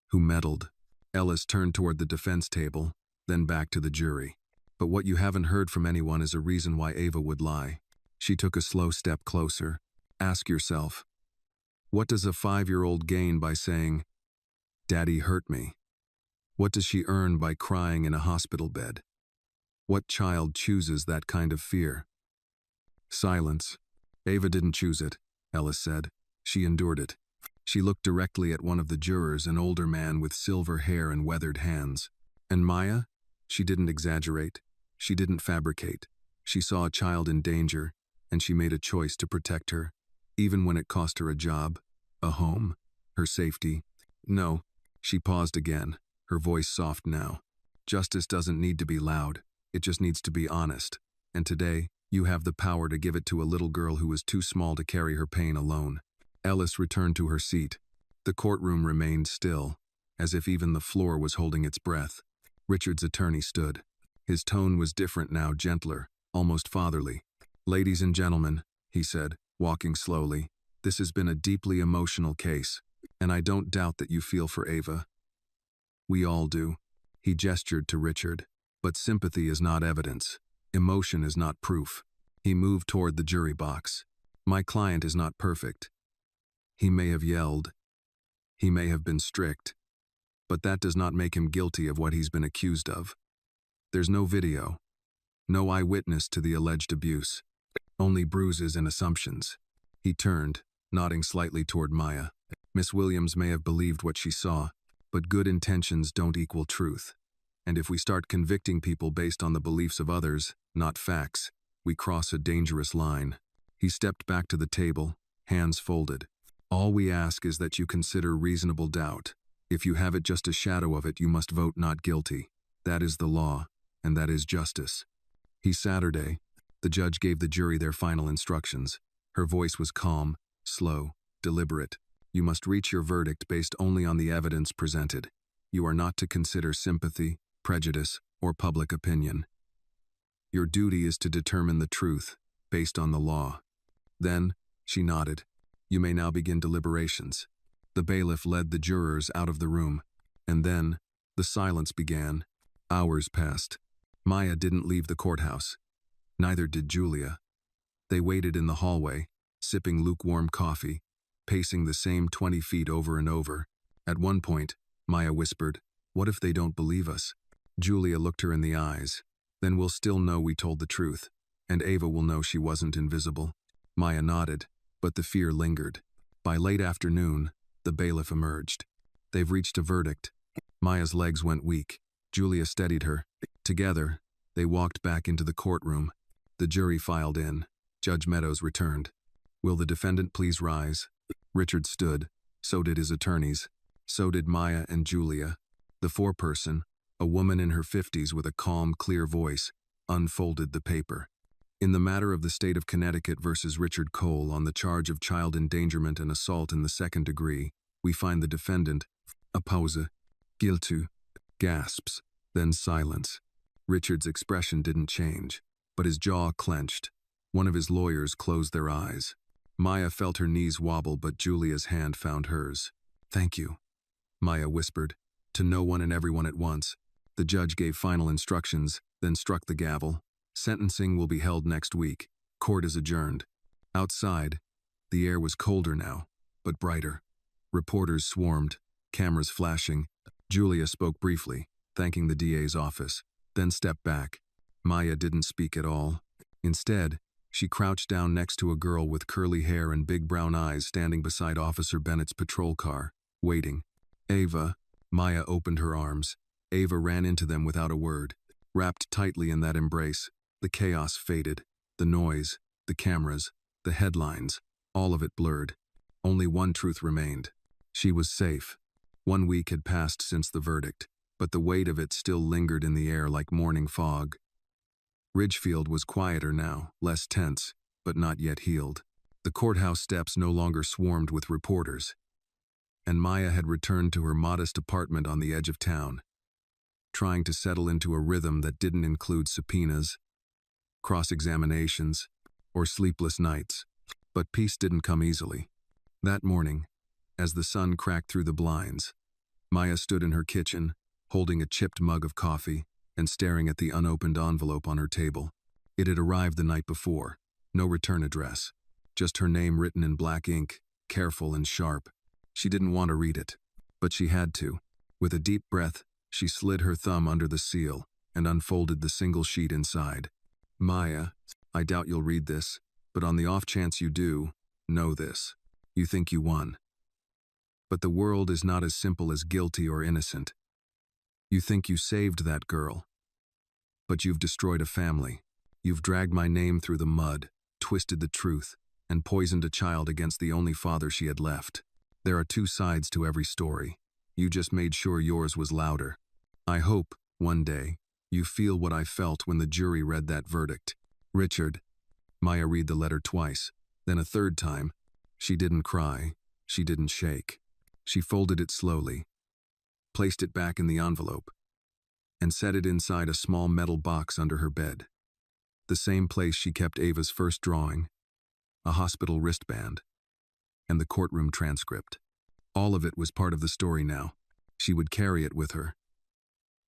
A: who meddled." Ellis turned toward the defense table, then back to the jury. "But what you haven't heard from anyone is a reason why Ava would lie." She took a slow step closer. "Ask yourself, what does a 5-year-old gain by saying, 'Daddy hurt me'? What does she earn by crying in a hospital bed? What child chooses that kind of fear?" Silence. "Ava didn't choose it," Ellis said. "She endured it." She looked directly at one of the jurors, an older man with silver hair and weathered hands. "And Maya? She didn't exaggerate. She didn't fabricate. She saw a child in danger, and she made a choice to protect her, even when it cost her a job, a home, her safety. No." She paused again, her voice soft now. "Justice doesn't need to be loud. It just needs to be honest. And today, you have the power to give it to a little girl who was too small to carry her pain alone." Ellis returned to her seat. The courtroom remained still, as if even the floor was holding its breath. Richard's attorney stood. His tone was different now, gentler, almost fatherly. "Ladies and gentlemen," he said, walking slowly, "this has been a deeply emotional case, and I don't doubt that you feel for Ava. We all do." He gestured to Richard. "But sympathy is not evidence. Emotion is not proof." He moved toward the jury box. "My client is not perfect. He may have yelled. He may have been strict. But that does not make him guilty of what he's been accused of. There's no video, no eyewitness to the alleged abuse, only bruises and assumptions." He turned, nodding slightly toward Maya. "Miss Williams may have believed what she saw, but good intentions don't equal truth. And if we start convicting people based on the beliefs of others, not facts, we cross a dangerous line." He stepped back to the table, hands folded. "All we ask is that you consider reasonable doubt. If you have it, just a shadow of it, you must vote not guilty. That is the law, and that is justice." Saturday, the judge gave the jury their final instructions. Her voice was calm, slow, deliberate. "You must reach your verdict based only on the evidence presented. You are not to consider sympathy, prejudice, or public opinion. Your duty is to determine the truth, based on the law." Then, she nodded. "You may now begin deliberations." The bailiff led the jurors out of the room, and then, the silence began. Hours passed. Maya didn't leave the courthouse. Neither did Julia. They waited in the hallway, sipping lukewarm coffee, pacing the same 20 feet over and over. At one point, Maya whispered, "What if they don't believe us?" Julia looked her in the eyes. "Then we'll still know we told the truth, and Ava will know she wasn't invisible." Maya nodded, but the fear lingered. By late afternoon, the bailiff emerged. "They've reached a verdict." Maya's legs went weak. Julia steadied her. Together, they walked back into the courtroom. The jury filed in. Judge Meadows returned. "Will the defendant please rise?" Richard stood. So did his attorneys. So did Maya and Julia. The foreperson, a woman in her 50s with a calm, clear voice, unfolded the paper. In the matter of the state of Connecticut versus Richard Cole on the charge of child endangerment and assault in the second degree, we find the defendant, a pause, guilty, gasps, then silence. Richard's expression didn't change, but his jaw clenched. One of his lawyers closed their eyes. Maya felt her knees wobble, but Julia's hand found hers. "Thank you," Maya whispered, to no one and everyone at once. The judge gave final instructions, then struck the gavel. "Sentencing will be held next week. Court is adjourned." Outside, the air was colder now, but brighter. Reporters swarmed, cameras flashing. Julia spoke briefly, thanking the DA's office, then stepped back. Maya didn't speak at all. Instead, she crouched down next to a girl with curly hair and big brown eyes standing beside Officer Bennett's patrol car, waiting. "Ava." Maya opened her arms. Ava ran into them without a word. Wrapped tightly in that embrace, the chaos faded. The noise, the cameras, the headlines, all of it blurred. Only one truth remained. She was safe. 1 week had passed since the verdict, but the weight of it still lingered in the air like morning fog. Ridgefield was quieter now, less tense, but not yet healed. The courthouse steps no longer swarmed with reporters, and Maya had returned to her modest apartment on the edge of town, trying to settle into a rhythm that didn't include subpoenas, cross-examinations, or sleepless nights. But peace didn't come easily. That morning, as the sun cracked through the blinds, Maya stood in her kitchen, holding a chipped mug of coffee and staring at the unopened envelope on her table. It had arrived the night before. No return address. Just her name written in black ink, careful and sharp. She didn't want to read it, but she had to. With a deep breath, she slid her thumb under the seal and unfolded the single sheet inside. "Maya, I doubt you'll read this, but on the off chance you do, know this. You think you won. But the world is not as simple as guilty or innocent. You think you saved that girl, but you've destroyed a family. You've dragged my name through the mud, twisted the truth, and poisoned a child against the only father she had left. There are two sides to every story. You just made sure yours was louder. I hope, one day, you feel what I felt when the jury read that verdict." "Richard." Maya read the letter twice, then a third time. She didn't cry. She didn't shake. She folded it slowly, placed it back in the envelope, and set it inside a small metal box under her bed. The same place she kept Ava's first drawing, a hospital wristband, and the courtroom transcript. All of it was part of the story now. She would carry it with her,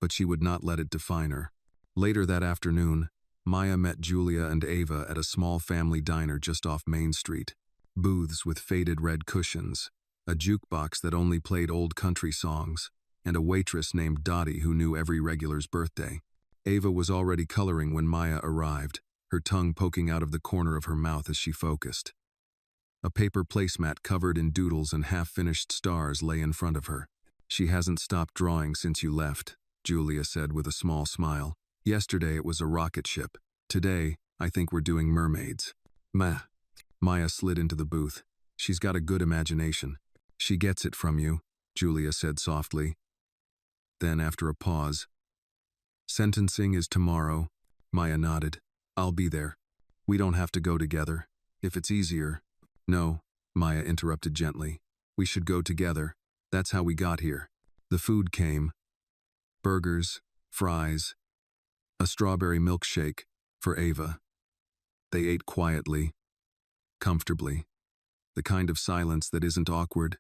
A: but she would not let it define her. Later that afternoon, Maya met Julia and Ava at a small family diner just off Main Street. Booths with faded red cushions, a jukebox that only played old country songs, and a waitress named Dottie who knew every regular's birthday. Ava was already coloring when Maya arrived, her tongue poking out of the corner of her mouth as she focused. A paper placemat covered in doodles and half-finished stars lay in front of her. "She hasn't stopped drawing since you left," Julia said with a small smile. "Yesterday it was a rocket ship. Today, I think we're doing mermaids." Maya slid into the booth. "She's got a good imagination. She gets it from you," Julia said softly. Then, after a pause, "Sentencing is tomorrow." Maya nodded. "I'll be there. We don't have to go together, if it's easier." "No," Maya interrupted gently. "We should go together. That's how we got here." The food came. Burgers, fries, a strawberry milkshake for Ava. They ate quietly, comfortably, the kind of silence that isn't awkward,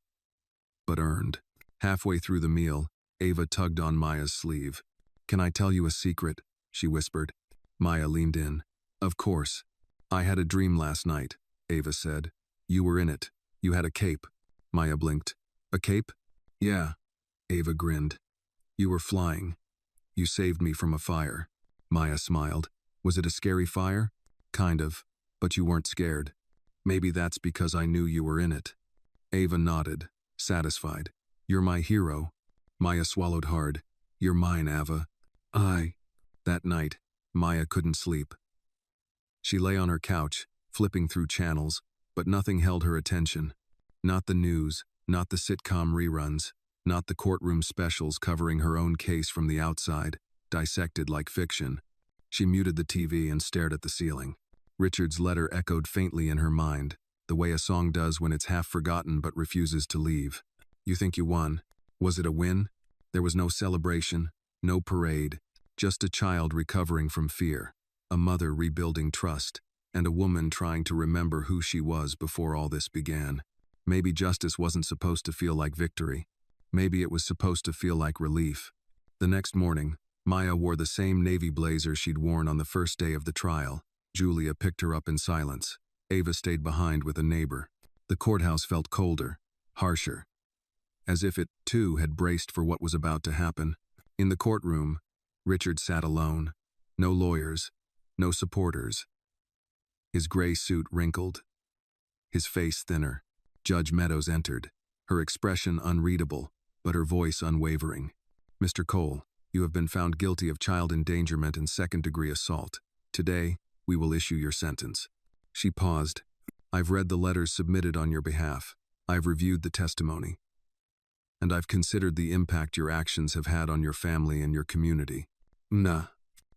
A: but earned. Halfway through the meal, Ava tugged on Maya's sleeve. "Can I tell you a secret?" she whispered. Maya leaned in. "Of course. I had a dream last night," Ava said. "You were in it. You had a cape." Maya blinked. "A cape?" "Yeah." Ava grinned. "You were flying. You saved me from a fire." Maya smiled. "Was it a scary fire?" "Kind of, but you weren't scared. Maybe that's because I knew you were in it." Ava nodded, satisfied. "You're my hero." Maya swallowed hard. "You're mine, Ava." That night, Maya couldn't sleep. She lay on her couch, flipping through channels, but nothing held her attention. Not the news, not the sitcom reruns, not the courtroom specials covering her own case from the outside, dissected like fiction. She muted the TV and stared at the ceiling. Richard's letter echoed faintly in her mind, the way a song does when it's half forgotten but refuses to leave. You think you won? Was it a win? There was no celebration, no parade, just a child recovering from fear, a mother rebuilding trust, and a woman trying to remember who she was before all this began. Maybe justice wasn't supposed to feel like victory. Maybe it was supposed to feel like relief. The next morning, Maya wore the same navy blazer she'd worn on the first day of the trial. Julia picked her up in silence. Ava stayed behind with a neighbor. The courthouse felt colder, harsher, as if it, too, had braced for what was about to happen. In the courtroom, Richard sat alone. No lawyers, no supporters. His gray suit wrinkled, his face thinner. Judge Meadows entered, her expression unreadable, but her voice unwavering. Mr. Cole, you have been found guilty of child endangerment and second-degree assault. Today, we will issue your sentence. She paused. I've read the letters submitted on your behalf. I've reviewed the testimony. And I've considered the impact your actions have had on your family and your community. Nah.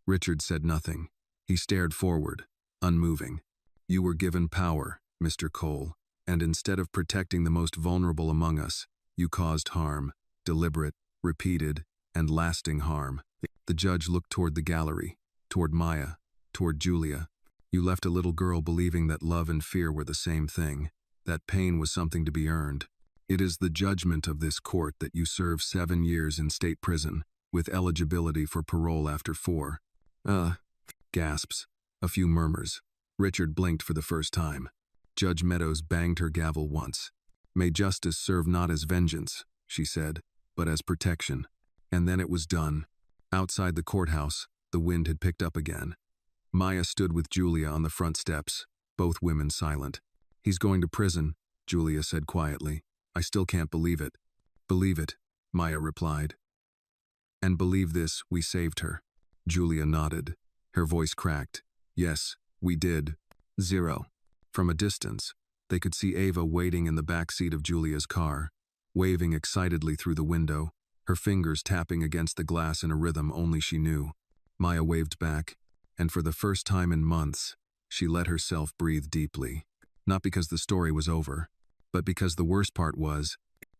A: Richard said nothing. He stared forward, unmoving. You were given power, Mr. Cole, and instead of protecting the most vulnerable among us, you caused harm, deliberate, repeated, and lasting harm. The judge looked toward the gallery, toward Maya, toward Julia. You left a little girl believing that love and fear were the same thing, that pain was something to be earned. It is the judgment of this court that you serve 7 years in state prison, with eligibility for parole after 4. Gasps. A few murmurs. Richard blinked for the first time. Judge Meadows banged her gavel once. May justice serve not as vengeance, she said, but as protection. And then it was done. Outside the courthouse, the wind had picked up again. Maya stood with Julia on the front steps, both women silent. He's going to prison, Julia said quietly. I still can't believe it. Believe it, Maya replied. And believe this, we saved her. Julia nodded. Her voice cracked. Yes, we did. 0. From a distance, they could see Ava waiting in the back seat of Julia's car, waving excitedly through the window, her fingers tapping against the glass in a rhythm only she knew. Maya waved back, and for the first time in months, she let herself breathe deeply. Not because the story was over, but because the worst part was,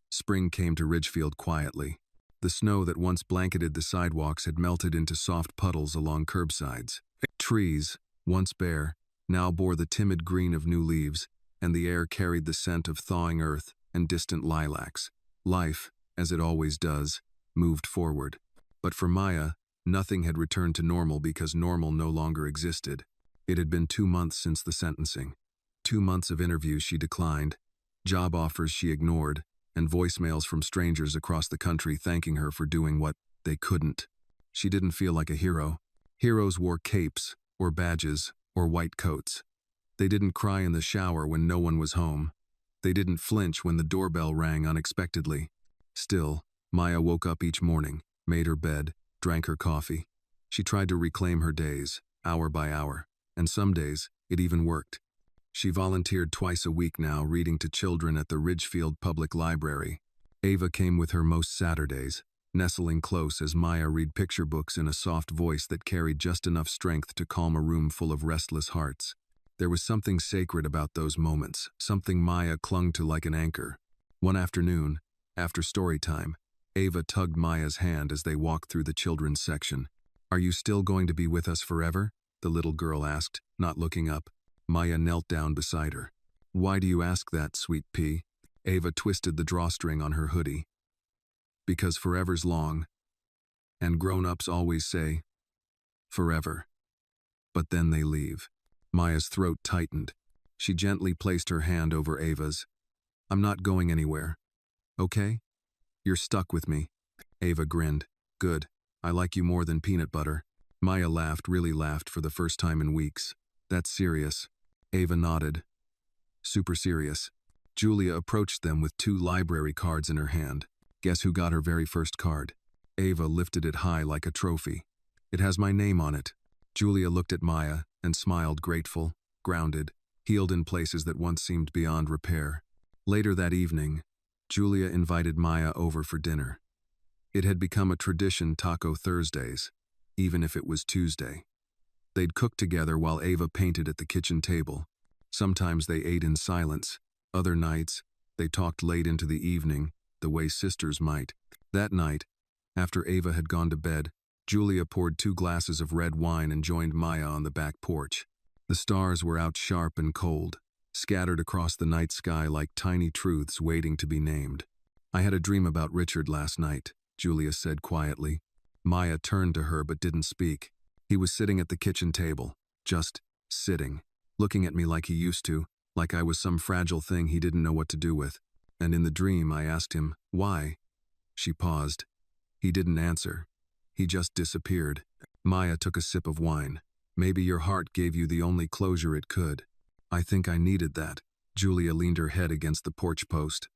A: spring came to Ridgefield quietly. The snow that once blanketed the sidewalks had melted into soft puddles along curbsides. Trees, once bare, now bore the timid green of new leaves, and the air carried the scent of thawing earth and distant lilacs. Life, as it always does, moved forward. But for Maya, nothing had returned to normal because normal no longer existed. It had been 2 months since the sentencing. 2 months of interviews she declined, job offers she ignored, and voicemails from strangers across the country thanking her for doing what they couldn't. She didn't feel like a hero. Heroes wore capes, or badges, or white coats. They didn't cry in the shower when no one was home. They didn't flinch when the doorbell rang unexpectedly. Still, Maya woke up each morning, made her bed, drank her coffee. She tried to reclaim her days, hour by hour, and some days, it even worked. She volunteered twice a week now, reading to children at the Ridgefield Public Library. Ava came with her most Saturdays, nestling close as Maya read picture books in a soft voice that carried just enough strength to calm a room full of restless hearts. There was something sacred about those moments, something Maya clung to like an anchor. One afternoon, after story time, Ava tugged Maya's hand as they walked through the children's section. Are you still going to be with us forever? The little girl asked, not looking up. Maya knelt down beside her. Why do you ask that, sweet pea? Ava twisted the drawstring on her hoodie. Because forever's long, and grown-ups always say, forever. But then they leave. Maya's throat tightened. She gently placed her hand over Ava's. I'm not going anywhere. Okay? You're stuck with me. Ava grinned. Good. I like you more than peanut butter. Maya laughed, really laughed for the first time in weeks. That's serious. Ava nodded. Super serious. Julia approached them with 2 library cards in her hand. Guess who got her very first card? Ava lifted it high like a trophy. It has my name on it. Julia looked at Maya and smiled, grateful, grounded, healed in places that once seemed beyond repair. Later that evening, Julia invited Maya over for dinner. It had become a tradition Taco Thursdays, even if it was Tuesday. They'd cook together while Ava painted at the kitchen table. Sometimes they ate in silence. Other nights, they talked late into the evening, the way sisters might. That night, after Ava had gone to bed, Julia poured 2 glasses of red wine and joined Maya on the back porch. The stars were out sharp and cold, scattered across the night sky like tiny truths waiting to be named. "I had a dream about Richard last night," Julia said quietly. Maya turned to her but didn't speak. He was sitting at the kitchen table, just sitting, looking at me like he used to, like I was some fragile thing he didn't know what to do with. And in the dream, I asked him, "Why?" She paused. He didn't answer. He just disappeared. Maya took a sip of wine. "Maybe your heart gave you the only closure it could." "I think I needed that." Julia leaned her head against the porch post.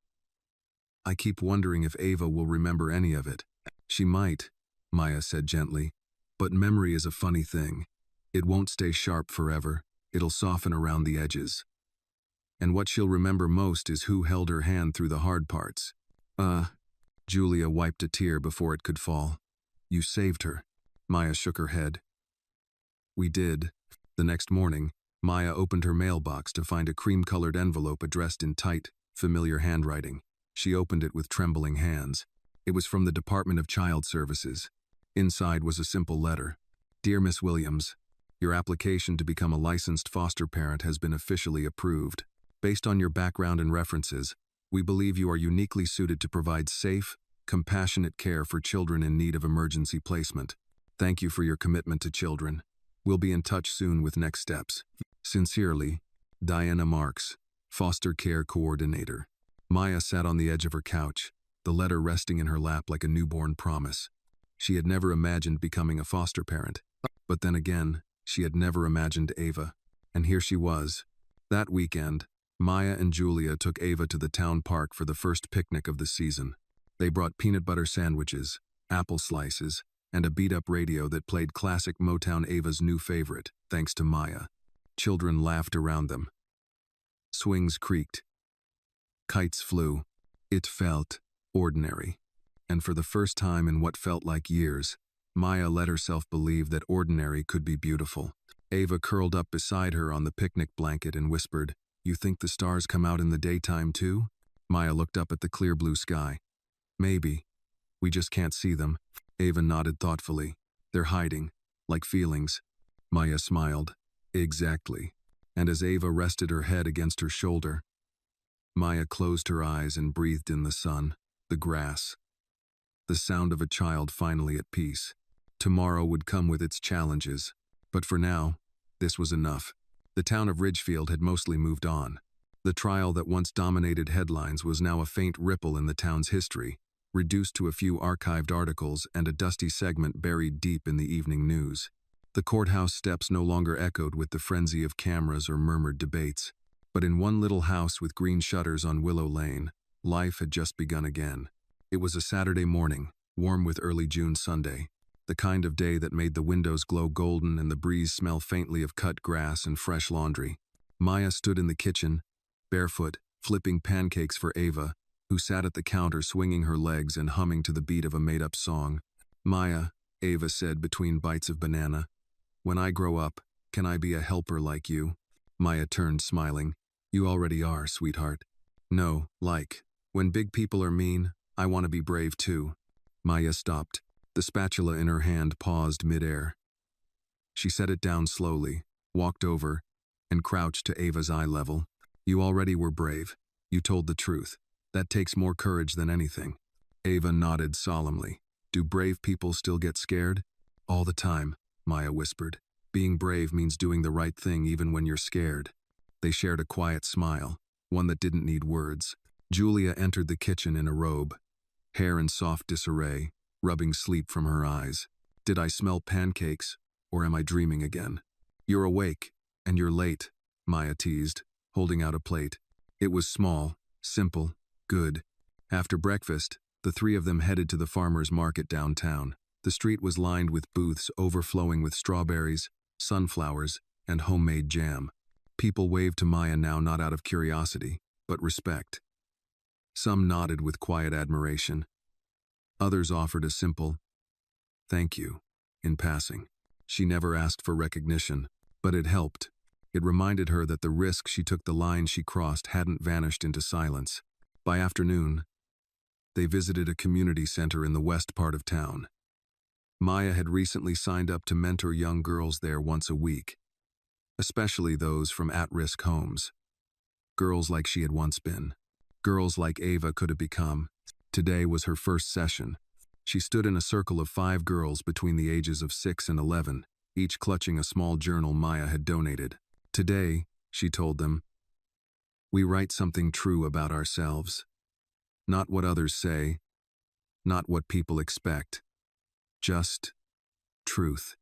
A: "I keep wondering if Ava will remember any of it." "She might," Maya said gently. "But memory is a funny thing. It won't stay sharp forever. It'll soften around the edges. And what she'll remember most is who held her hand through the hard parts." Julia wiped a tear before it could fall. "You saved her." Maya shook her head. "We did." The next morning, Maya opened her mailbox to find a cream-colored envelope addressed in tight, familiar handwriting. She opened it with trembling hands. It was from the Department of Child Services. Inside was a simple letter. "Dear Miss Williams, your application to become a licensed foster parent has been officially approved. Based on your background and references, we believe you are uniquely suited to provide safe, compassionate care for children in need of emergency placement. Thank you for your commitment to children. We'll be in touch soon with next steps. Sincerely, Diana Marks, Foster Care Coordinator." Maya sat on the edge of her couch, the letter resting in her lap like a newborn promise. She had never imagined becoming a foster parent. But then again, she had never imagined Ava. And here she was. That weekend, Maya and Julia took Ava to the town park for the first picnic of the season. They brought peanut butter sandwiches, apple slices, and a beat-up radio that played classic Motown Ava's new favorite, thanks to Maya. Children laughed around them. Swings creaked. Kites flew. It felt ordinary. And for the first time in what felt like years, Maya let herself believe that ordinary could be beautiful. Ava curled up beside her on the picnic blanket and whispered, "You think the stars come out in the daytime too?" Maya looked up at the clear blue sky. "Maybe. We just can't see them." Ava nodded thoughtfully. "They're hiding, like feelings." Maya smiled. "Exactly." And as Ava rested her head against her shoulder, Maya closed her eyes and breathed in the sun, the grass. The sound of a child finally at peace. Tomorrow would come with its challenges. But for now, this was enough. The town of Ridgefield had mostly moved on. The trial that once dominated headlines was now a faint ripple in the town's history, reduced to a few archived articles and a dusty segment buried deep in the evening news. The courthouse steps no longer echoed with the frenzy of cameras or murmured debates. But in one little house with green shutters on Willow Lane, life had just begun again. It was a Saturday morning, warm with early June Sunday, the kind of day that made the windows glow golden and the breeze smell faintly of cut grass and fresh laundry. Maya stood in the kitchen, barefoot, flipping pancakes for Ava, who sat at the counter swinging her legs and humming to the beat of a made-up song. "Maya," Ava said between bites of banana, "when I grow up, can I be a helper like you?" Maya turned, smiling. "You already are, sweetheart." "No, like, when big people are mean, I want to be brave too." Maya stopped. The spatula in her hand paused mid-air. She set it down slowly, walked over, and crouched to Ava's eye level. "You already were brave. You told the truth. That takes more courage than anything." Ava nodded solemnly. "Do brave people still get scared?" "All the time," Maya whispered. "Being brave means doing the right thing even when you're scared." They shared a quiet smile, one that didn't need words. Julia entered the kitchen in a robe, hair in soft disarray, rubbing sleep from her eyes. "Did I smell pancakes, or am I dreaming again?" "You're awake, and you're late," Maya teased, holding out a plate. It was small, simple, good. After breakfast, the three of them headed to the farmer's market downtown. The street was lined with booths overflowing with strawberries, sunflowers, and homemade jam. People waved to Maya now not out of curiosity, but respect. Some nodded with quiet admiration. Others offered a simple, "Thank you," in passing. She never asked for recognition, but it helped. It reminded her that the risk she took, the line she crossed, hadn't vanished into silence. By afternoon, they visited a community center in the west part of town. Maya had recently signed up to mentor young girls there once a week, especially those from at-risk homes. Girls like she had once been. Girls like Ava could have become. Today was her first session. She stood in a circle of 5 girls between the ages of 6 and 11, each clutching a small journal Maya had donated. Today, she told them, we write something true about ourselves. Not what others say, not what people expect. Just truth.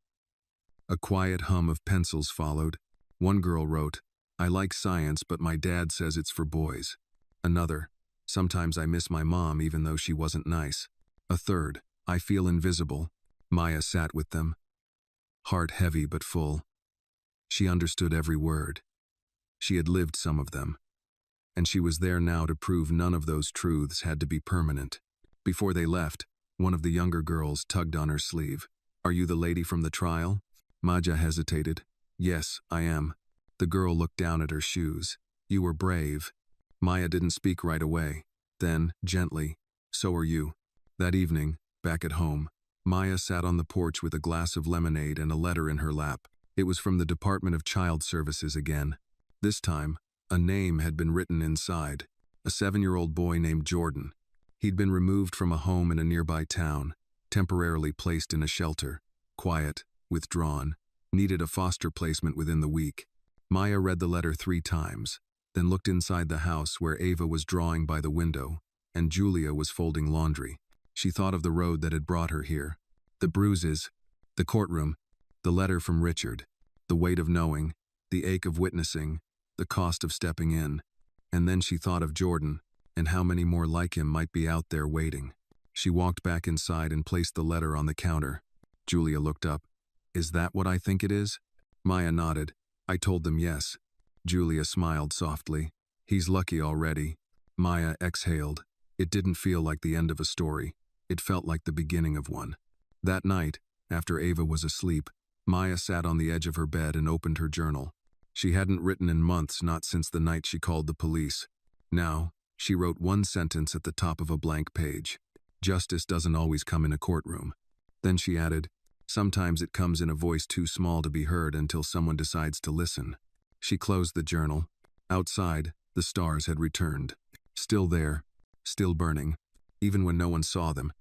A: A quiet hum of pencils followed. One girl wrote, I like science, but my dad says it's for boys. Another, sometimes I miss my mom even though she wasn't nice. A third, I feel invisible. Maya sat with them, heart heavy but full. She understood every word. She had lived some of them. And she was there now to prove none of those truths had to be permanent. Before they left, one of the younger girls tugged on her sleeve. Are you the lady from the trial? Maja hesitated. Yes, I am. The girl looked down at her shoes. You were brave. Maya didn't speak right away. Then, gently, so are you. That evening, back at home, Maya sat on the porch with a glass of lemonade and a letter in her lap. It was from the Department of Child Services again. This time, a name had been written inside. A 7-year-old boy named Jordan. He'd been removed from a home in a nearby town, temporarily placed in a shelter, quiet, withdrawn, needed a foster placement within the week. Maya read the letter 3 times, then looked inside the house where Ava was drawing by the window, and Julia was folding laundry. She thought of the road that had brought her here. The bruises, the courtroom, the letter from Richard, the weight of knowing, the ache of witnessing, the cost of stepping in. And then she thought of Jordan, and how many more like him might be out there waiting. She walked back inside and placed the letter on the counter. Julia looked up. Is that what I think it is? Maya nodded. I told them yes. Julia smiled softly. He's lucky already. Maya exhaled. It didn't feel like the end of a story. It felt like the beginning of one. That night, after Ava was asleep, Maya sat on the edge of her bed and opened her journal. She hadn't written in months, not since the night she called the police. Now, she wrote one sentence at the top of a blank page. Justice doesn't always come in a courtroom. Then she added, sometimes it comes in a voice too small to be heard until someone decides to listen. She closed the journal. Outside, the stars had returned. Still there, still burning, even when no one saw them.